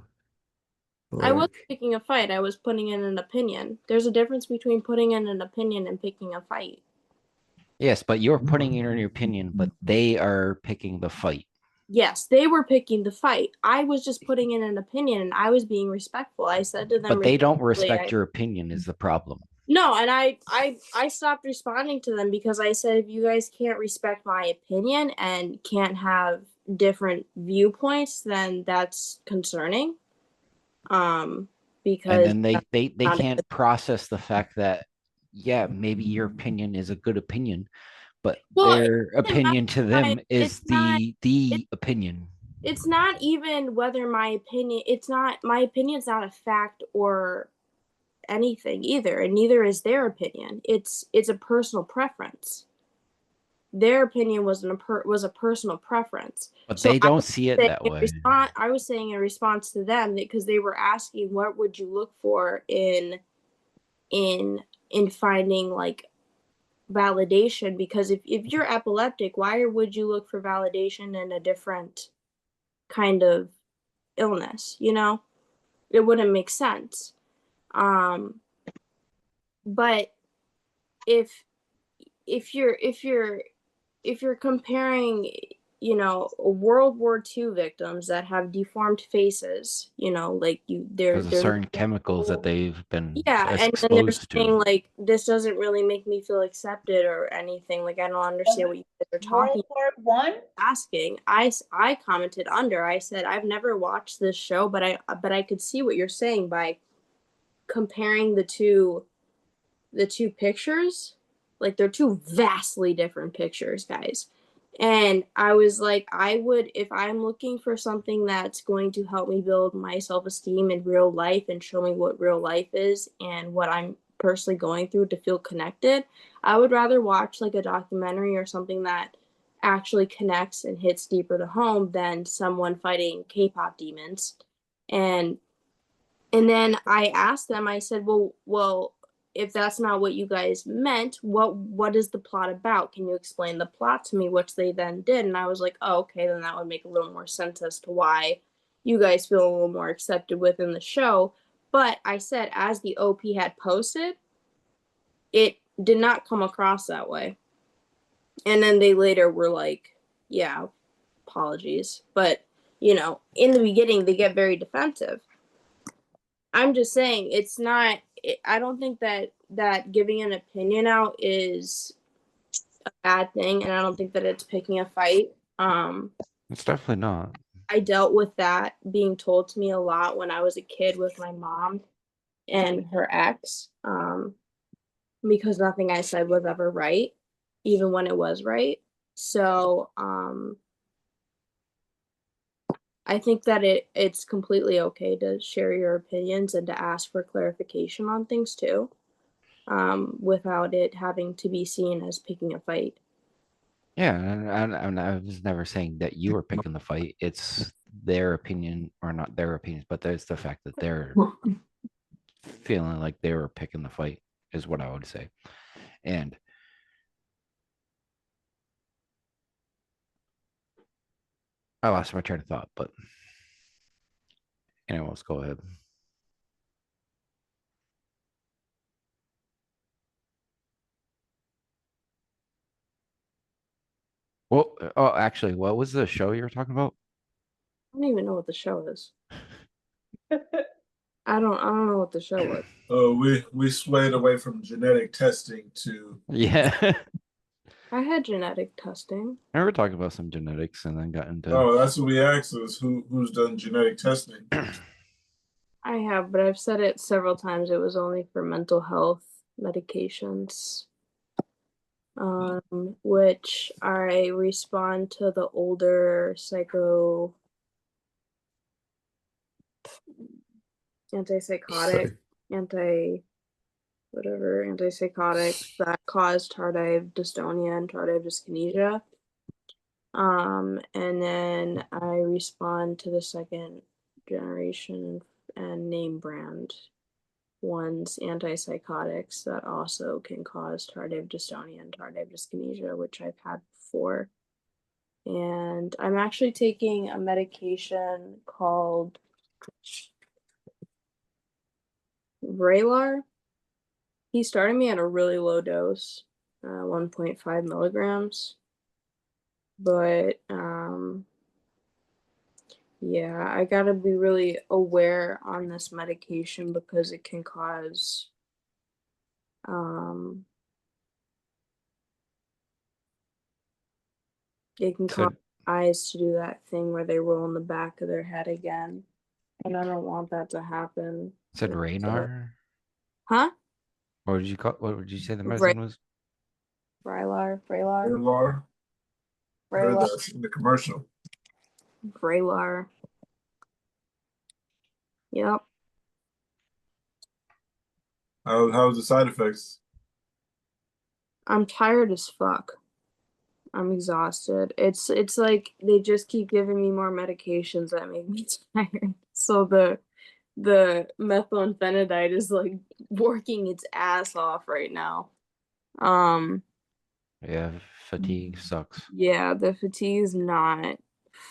I wasn't
Like,
picking a fight. I was putting in an opinion. There's a difference between putting in an opinion and picking a fight.
Yes, but you're putting in your opinion, but they are picking the fight.
Yes, they were picking the fight. I was just putting in an opinion and I was being respectful. I said to them,
But they don't
respectfully,
respect your opinion is the problem.
no, and I stopped responding to them because I said, if you guys can't respect my opinion and can't have different viewpoints, then that's concerning.
And
Because
then they
not-
can't process the fact that, yeah, maybe your opinion is a good opinion, but
well,
their opinion to them is the opinion.
it's not even whether my opinion, it's not, my opinion's not a fact or anything either, and neither is their opinion. It's a personal preference. Their opinion was a personal preference.
But
So
they don't see it that way.
I was saying in response to them, that because they were asking what would you look for in finding like validation, because if you're epileptic, why would you look for validation in a different kind of illness? You know, it wouldn't make sense. But if you're comparing, you know, World War II victims that have deformed faces, you know, like
Because of certain chemicals that they've been
yeah, and then they're
exposed
saying
to.
like this doesn't really make me feel accepted or anything. Like, I don't understand what you guys are talking
World War One?
asking. I commented under. I said I've never watched this show, but I could see what you're saying by comparing the two pictures. Like, they're two vastly different pictures, guys. And I was like, I would, if I'm looking for something that's going to help me build my self esteem in real life and show me what real life is and what I'm personally going through to feel connected, I would rather watch like a documentary or something that actually connects and hits deeper to home than someone fighting K-pop demons. And and then I asked them, I said, well, if that's not what you guys meant, what is the plot about? Can you explain the plot to me? Which they then did. And I was like, oh, okay, then that would make a little more sense as to why you guys feel a little more accepted within the show. But I said, as the OP had posted, it did not come across that way. And then they later were like, yeah, apologies. But, you know, in the beginning, they get very defensive. I'm just saying it's not. I don't think that giving an opinion out is a bad thing, and I don't think that it's picking a fight.
It's definitely not.
I dealt with that being told to me a lot when I was a kid with my mom and her ex, because nothing I said was ever right, even when it was right. So I think that it's completely okay to share your opinions and to ask for clarification on things too. Without it having to be seen as picking a fight.
Yeah, and I was never saying that you were picking the fight. It's their opinion, or not their opinions, but there's the fact that they're feeling like they were picking the fight, is what I would say. And I lost my train of thought, but anyways, go ahead. Well, oh, actually, what was the show you were talking about?
I don't even know what the show is. I don't know what the show was.
We swayed away from genetic testing to
Yeah.
I had genetic testing.
I were talking about some genetics and then got into.
oh, that's what we asked us who's done genetic testing.
I have, but I've said it several times. It was only for mental health medications, which I respond to the older antipsychotic antipsychotics that cause tardive dystonia and tardive dyskinesia. And then I respond to the second generation and name brand ones antipsychotics that also can cause tardive dystonia and tardive dyskinesia, which I've had before. And I'm actually taking a medication called Vraylar. He started me at a really low dose, 1.5 milligrams. But yeah, I gotta be really aware on this medication because it can cause cause eyes to do that thing where they roll in the back of their head again. And I don't want that to happen.
Said Raynar?
Huh?
What did you call? What did you say the medicine was?
Vraylar.
Vraylar. Heard that in the commercial.
Vraylar. Yep.
How's the side effects?
I'm tired as fuck. I'm exhausted. It's like they just keep giving me more medications that make me tired. So the methylphenidate is like working its ass off right now.
Yeah, fatigue sucks.
Yeah, the fatigue is not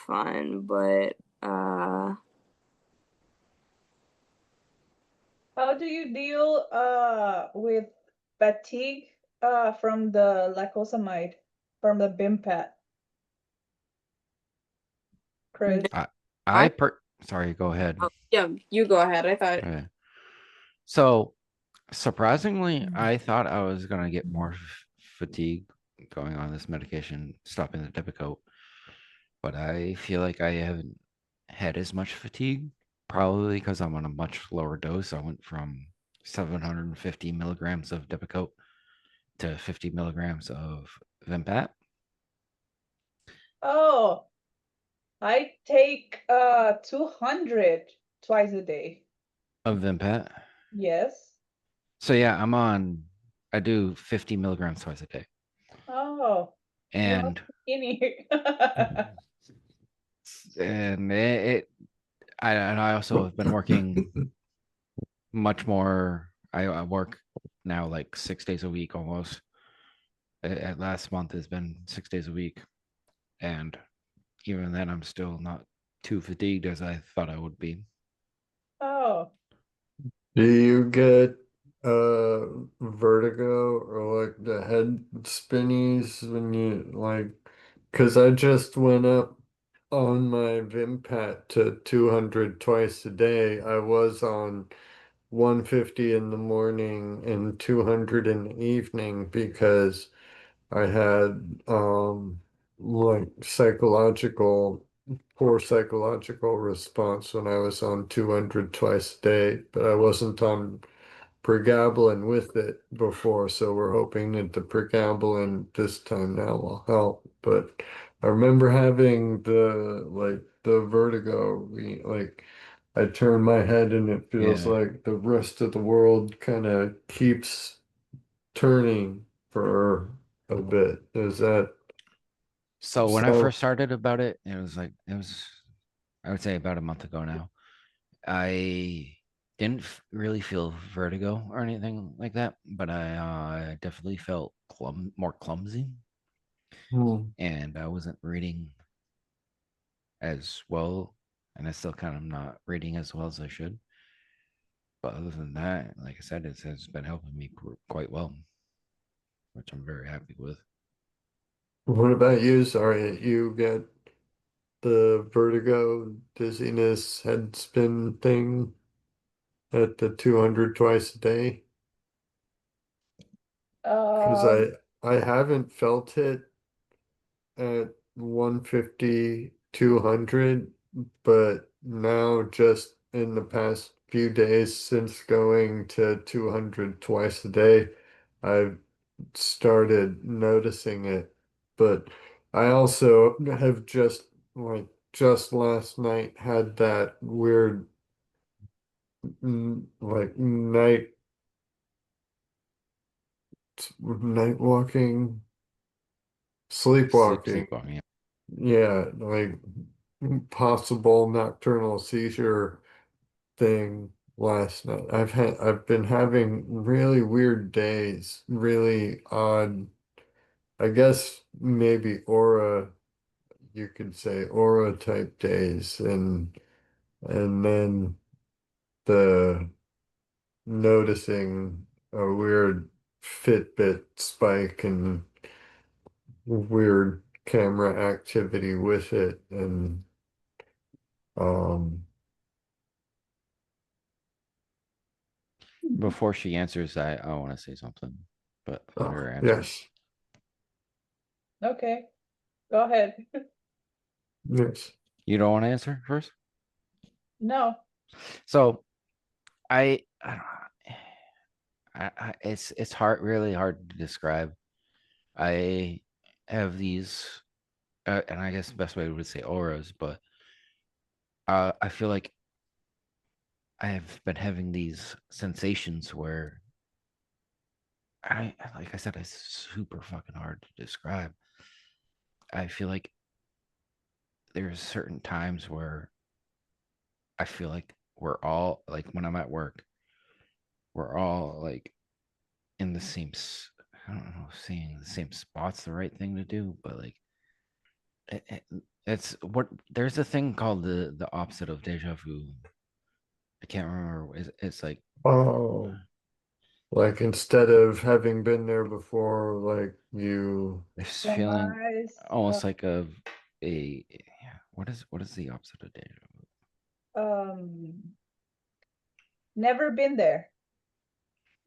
fun, but
How do you deal with fatigue from the lacosamide, from the Bimpat? Chris.
Sorry, go ahead.
Yeah, you go ahead. I thought.
Okay. So surprisingly, I thought I was gonna get more fatigue going on this medication, stopping the Depakote, but I feel like I haven't had as much fatigue, probably because I'm on a much lower dose. I went from 750 milligrams of Depakote to 50 milligrams of Vimpat.
Oh, I take 200 twice a day.
Of Vimpat.
Yes.
So yeah, I do 50 milligrams twice a day.
Oh, you are
And
skinny.
and I also have been working much more. I work now like 6 days a week almost. At last month has been 6 days a week, and even then I'm still not too fatigued as I thought I would be.
Oh,
Do you get vertigo or like the head spinnies when you like? Because I just went up on my Vimpat to 200 twice a day. I was on 150 in the morning and 200 in the evening because I had like poor psychological response when I was on 200 twice a day, but I wasn't on pregabalin with it before, so we're hoping that the pregabalin this time now will help. But I remember having the vertigo, like I turn my head and it feels
Yeah.
like the rest of the world kind of keeps turning for a bit. Is that
So when I
so?
first started about it, it was I would say about a month ago now. I didn't really feel vertigo or anything like that, but I definitely felt more clumsy,
Hmm.
and I wasn't reading as well, and I still kind of not reading as well as I should. But other than that, like I said, it has been helping me quite well, which I'm very happy with.
What about you? Sorry, you get the vertigo, dizziness, head spin thing at the 200 twice a day? Because
um,
I haven't felt it at 150, 200, but now just in the past few days since going to 200 twice a day, I've started noticing it. But I also have just last night had that weird like night walking, sleepwalking.
Sleepwalking.
Yeah, like possible nocturnal seizure thing last night. I've been having really weird days, really odd, I guess maybe aura, you could say aura type days, and then the noticing a weird Fitbit spike and weird camera activity with it, and um
Before she answers, I want to say something, but let her answer.
yes,
okay, go ahead.
yes.
You don't want to answer first?
No.
So I don't know. It's hard, really hard to describe. I have these, and I guess the best way would say auras, but I feel like I have been having these sensations where like I said, it's super fucking hard to describe. I feel like there's certain times where I feel like we're all like when I'm at work, we're all like in the same. I don't know, if seeing the same spot's the right thing to do, but like it's what there's a thing called the opposite of deja vu. I can't remember. It's like
Oh, like instead of having been there before, like you,
this feeling
Surmise,
almost like a what is the opposite of deja vu?
never been there.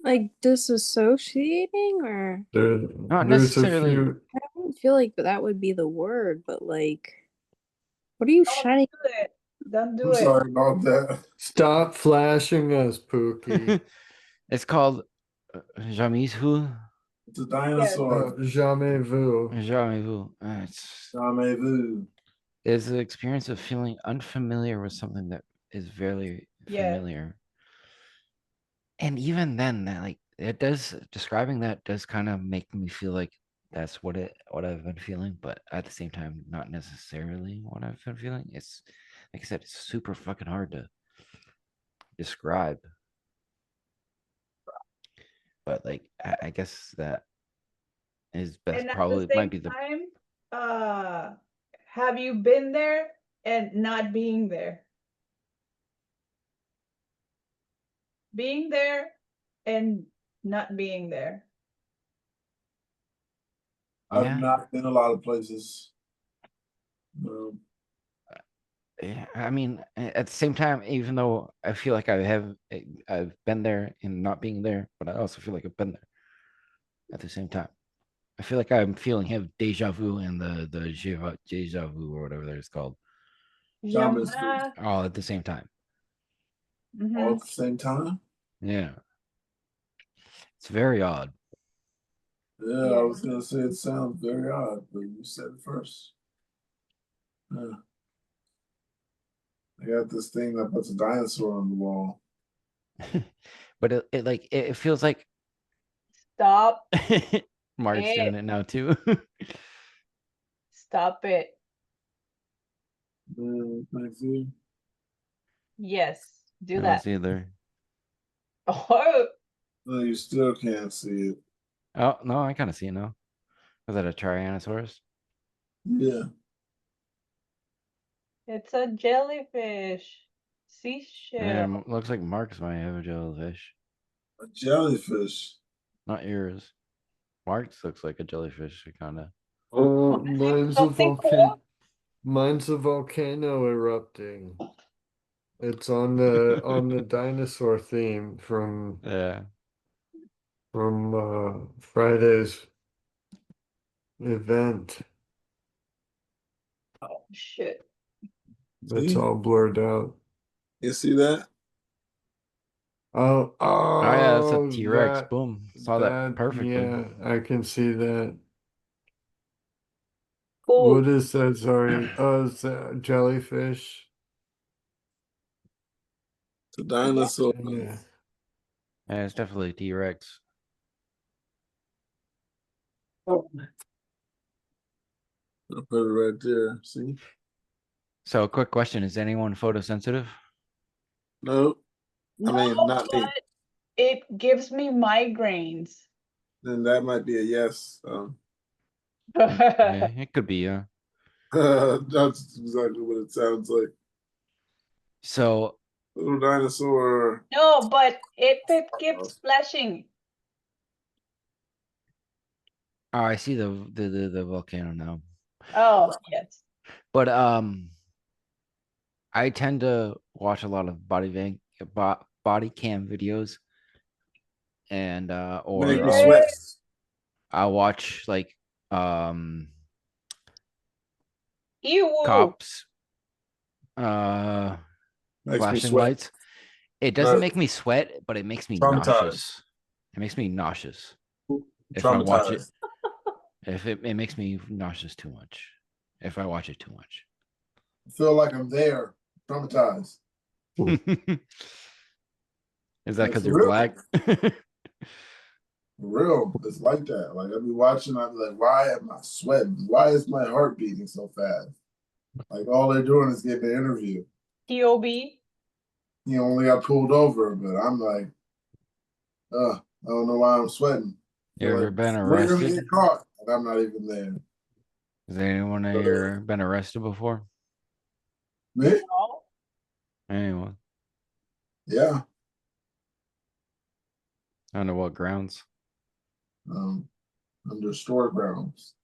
Like disassociating, or
there,
Not
there's a
necessarily.
few.
I don't feel like that would be the word, but like, what are you
Don't
shining?
do it. Don't do
I'm
it.
sorry about that.
Stop flashing us, Pookie.
It's called Jamishu.
It's a dinosaur.
Jamais vu.
Jamais vu.
Jamais vu.
Is the experience of feeling unfamiliar with something that is very
Yes.
familiar. And even then, that like it does describing that does kind of make me feel like that's what I've been feeling, but at the same time, not necessarily what I've been feeling. It's like I said, it's super fucking hard to describe. But like I guess that is best
And at the
probably might
same
be the
time, have you been there and not being there? Being there and not being there.
I've
Yeah.
not been a lot of places. No.
Yeah, I mean, at the same time, even though I feel like I've been there and not being there, but I also feel like I've been there at the same time. I feel like I'm feeling have deja vu and the deja vu or whatever it's called
Thomas,
Yamaha.
all at the same time.
all
Mhm.
at the same time?
Yeah, it's very odd.
Yeah, I was gonna say it sounds very odd, but you said it first. Yeah. I got this thing that puts a dinosaur on the wall.
But it feels like
Stop
Mark's doing
it.
it now too.
Stop it.
I see.
Yes. Do
I don't
that.
see either.
Oh,
No, you still can't see it.
Oh no, I kind of see it now. Was that a Tyrannosaurus?
Yeah.
it's a jellyfish.
Yeah,
Seashell.
looks like Mark's might have a jellyfish,
A jellyfish.
not yours. Mark's looks like a jellyfish, kind of.
Mine's a
Something cool?
Mine's a volcano erupting. It's on the dinosaur theme from
Yeah.
Friday's event.
Oh shit.
That's
See?
all blurred out.
You see that?
Oh,
Oh yeah, that's a
oh,
T-Rex. Boom. Saw that perfectly.
yeah, I can see that.
Cool.
What is that? Sorry. Oh, it's a jellyfish.
It's a dinosaur.
Yeah.
Yeah, it's definitely a T-Rex.
I'll put it right there. See?
So, quick question: is anyone photosensitive?
No. I
No,
mean, not me.
but it gives me migraines.
Then that might be a yes.
Yeah, it could be.
That's exactly what it sounds like.
So,
Little dinosaur.
No, but it keeps flashing.
oh, I see the volcano now.
Oh, yes.
But I tend to watch a lot of body cam videos, and
Make
or
you sweat.
I watch like
Ew.
cops
Makes me
flashing
sweat.
lights. It doesn't make me sweat, but it makes me
Traumatized.
nauseous. It makes me nauseous if I watch it. If it makes me nauseous too much, if I watch it too much.
I feel like I'm there. Traumatized.
Is that
Like,
because
for
you're
real.
black?
For real. It's like that. Like I'll be watching, I'll be like, why am I sweating? Why is my heart beating so fast? Like all they're doing is getting an interview.
POB.
He only got pulled over, but I'm like, I don't know why I'm sweating.
You ever
Like,
been
we're gonna
arrested?
get caught, and I'm not even there.
Has anyone ever been arrested before?
Me?
No.
Anyone?
Yeah.
Under what grounds?
Under store grounds.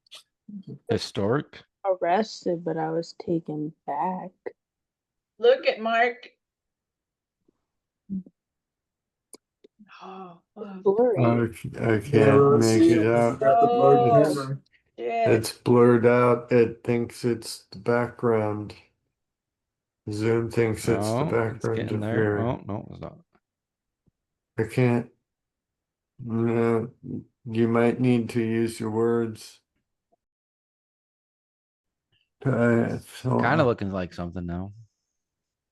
Historic?
Arrested, but I was taken back.
Look at Mark. Oh, fuck.
Blurry.
I can't make it out.
Got the blurred
Oh,
camera.
shit.
It's blurred out. It thinks it's the background. Zoom thinks it's the
Oh, it's
background
getting
of
there.
your.
Oh, no, it's not.
I can't.
You might need to use your words. So
Kind of looking like something now.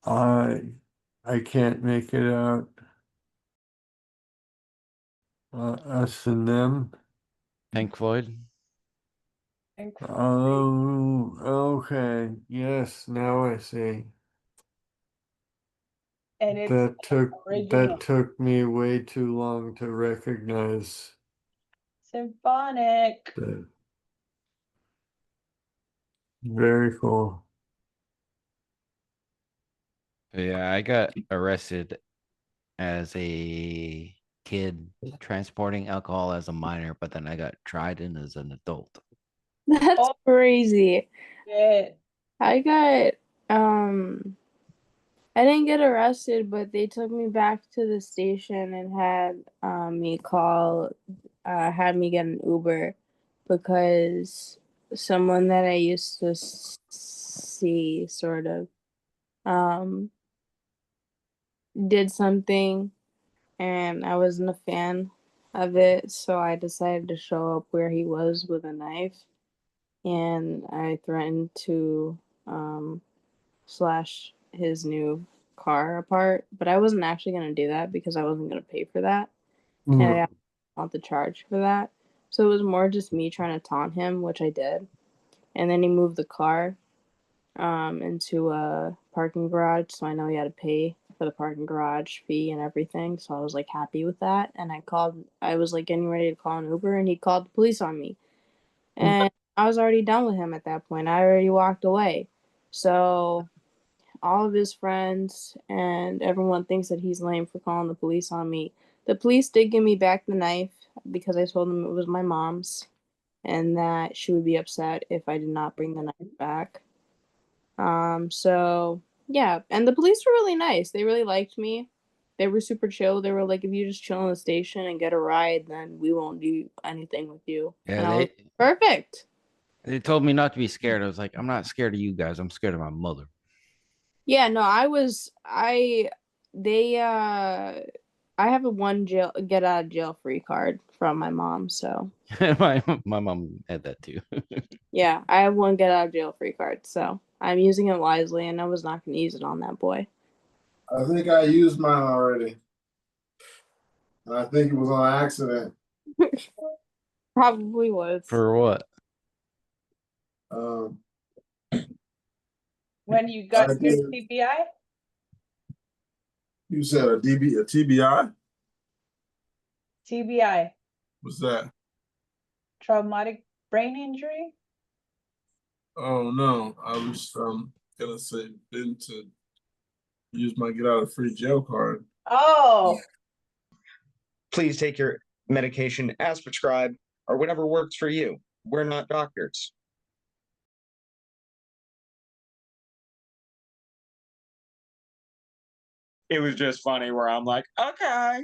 I can't make it out. Us and them.
Pink Floyd.
Oh, okay. Yes, now I see.
And it's
That
original.
took me way too long to recognize
Symphonic.
that. Very cool.
Yeah, I got arrested as a kid transporting alcohol as a minor, but then I got tried in as an adult.
That's
Oh.
crazy.
Yeah.
I got I didn't get arrested, but they took me back to the station and had me had me get an Uber because someone that I used to see sort of um did something and I wasn't a fan of it, so I decided to show up where he was with a knife and I threatened to slash his new car apart, but I wasn't actually going to do that because I wasn't going to pay for that and I didn't want the charge for that. So it was more just me trying to taunt him, which I did. And then he moved the car into a parking garage, so I know he had to pay for the parking garage fee and everything. So I was like happy with that, and I was like getting ready to call an Uber, and he called the police on me, and I was already done with him at that point. I already walked away, so all of his friends and everyone thinks that he's lame for calling the police on me. The police did give me back the knife because I told them it was my mom's and that she would be upset if I did not bring the knife back. So yeah, and the police were really nice. They really liked me. They were super chill. They were like, if you just chill in the station and get a ride, then we won't do anything with you.
Yeah,
And I was perfect.
they told me not to be scared. I was like, I'm not scared of you guys. I'm scared of my mother.
Yeah, no, they I have a one get out of jail free card from my mom, so
my mom had that too.
yeah, I have one get out of jail free card, so I'm using it wisely and I was not gonna use it on that boy.
I think I used mine already. And I think it was on accident.
Probably was.
For what?
Um,
When you got
I
your
did.
TBI?
You said a TBI?
TBI,
What's that?
traumatic brain injury?
Oh no, I was gonna say been to use my get out of free jail card.
Oh,
Please take your medication as prescribed or whatever works for you. We're not doctors. It was just funny where I'm like, okay.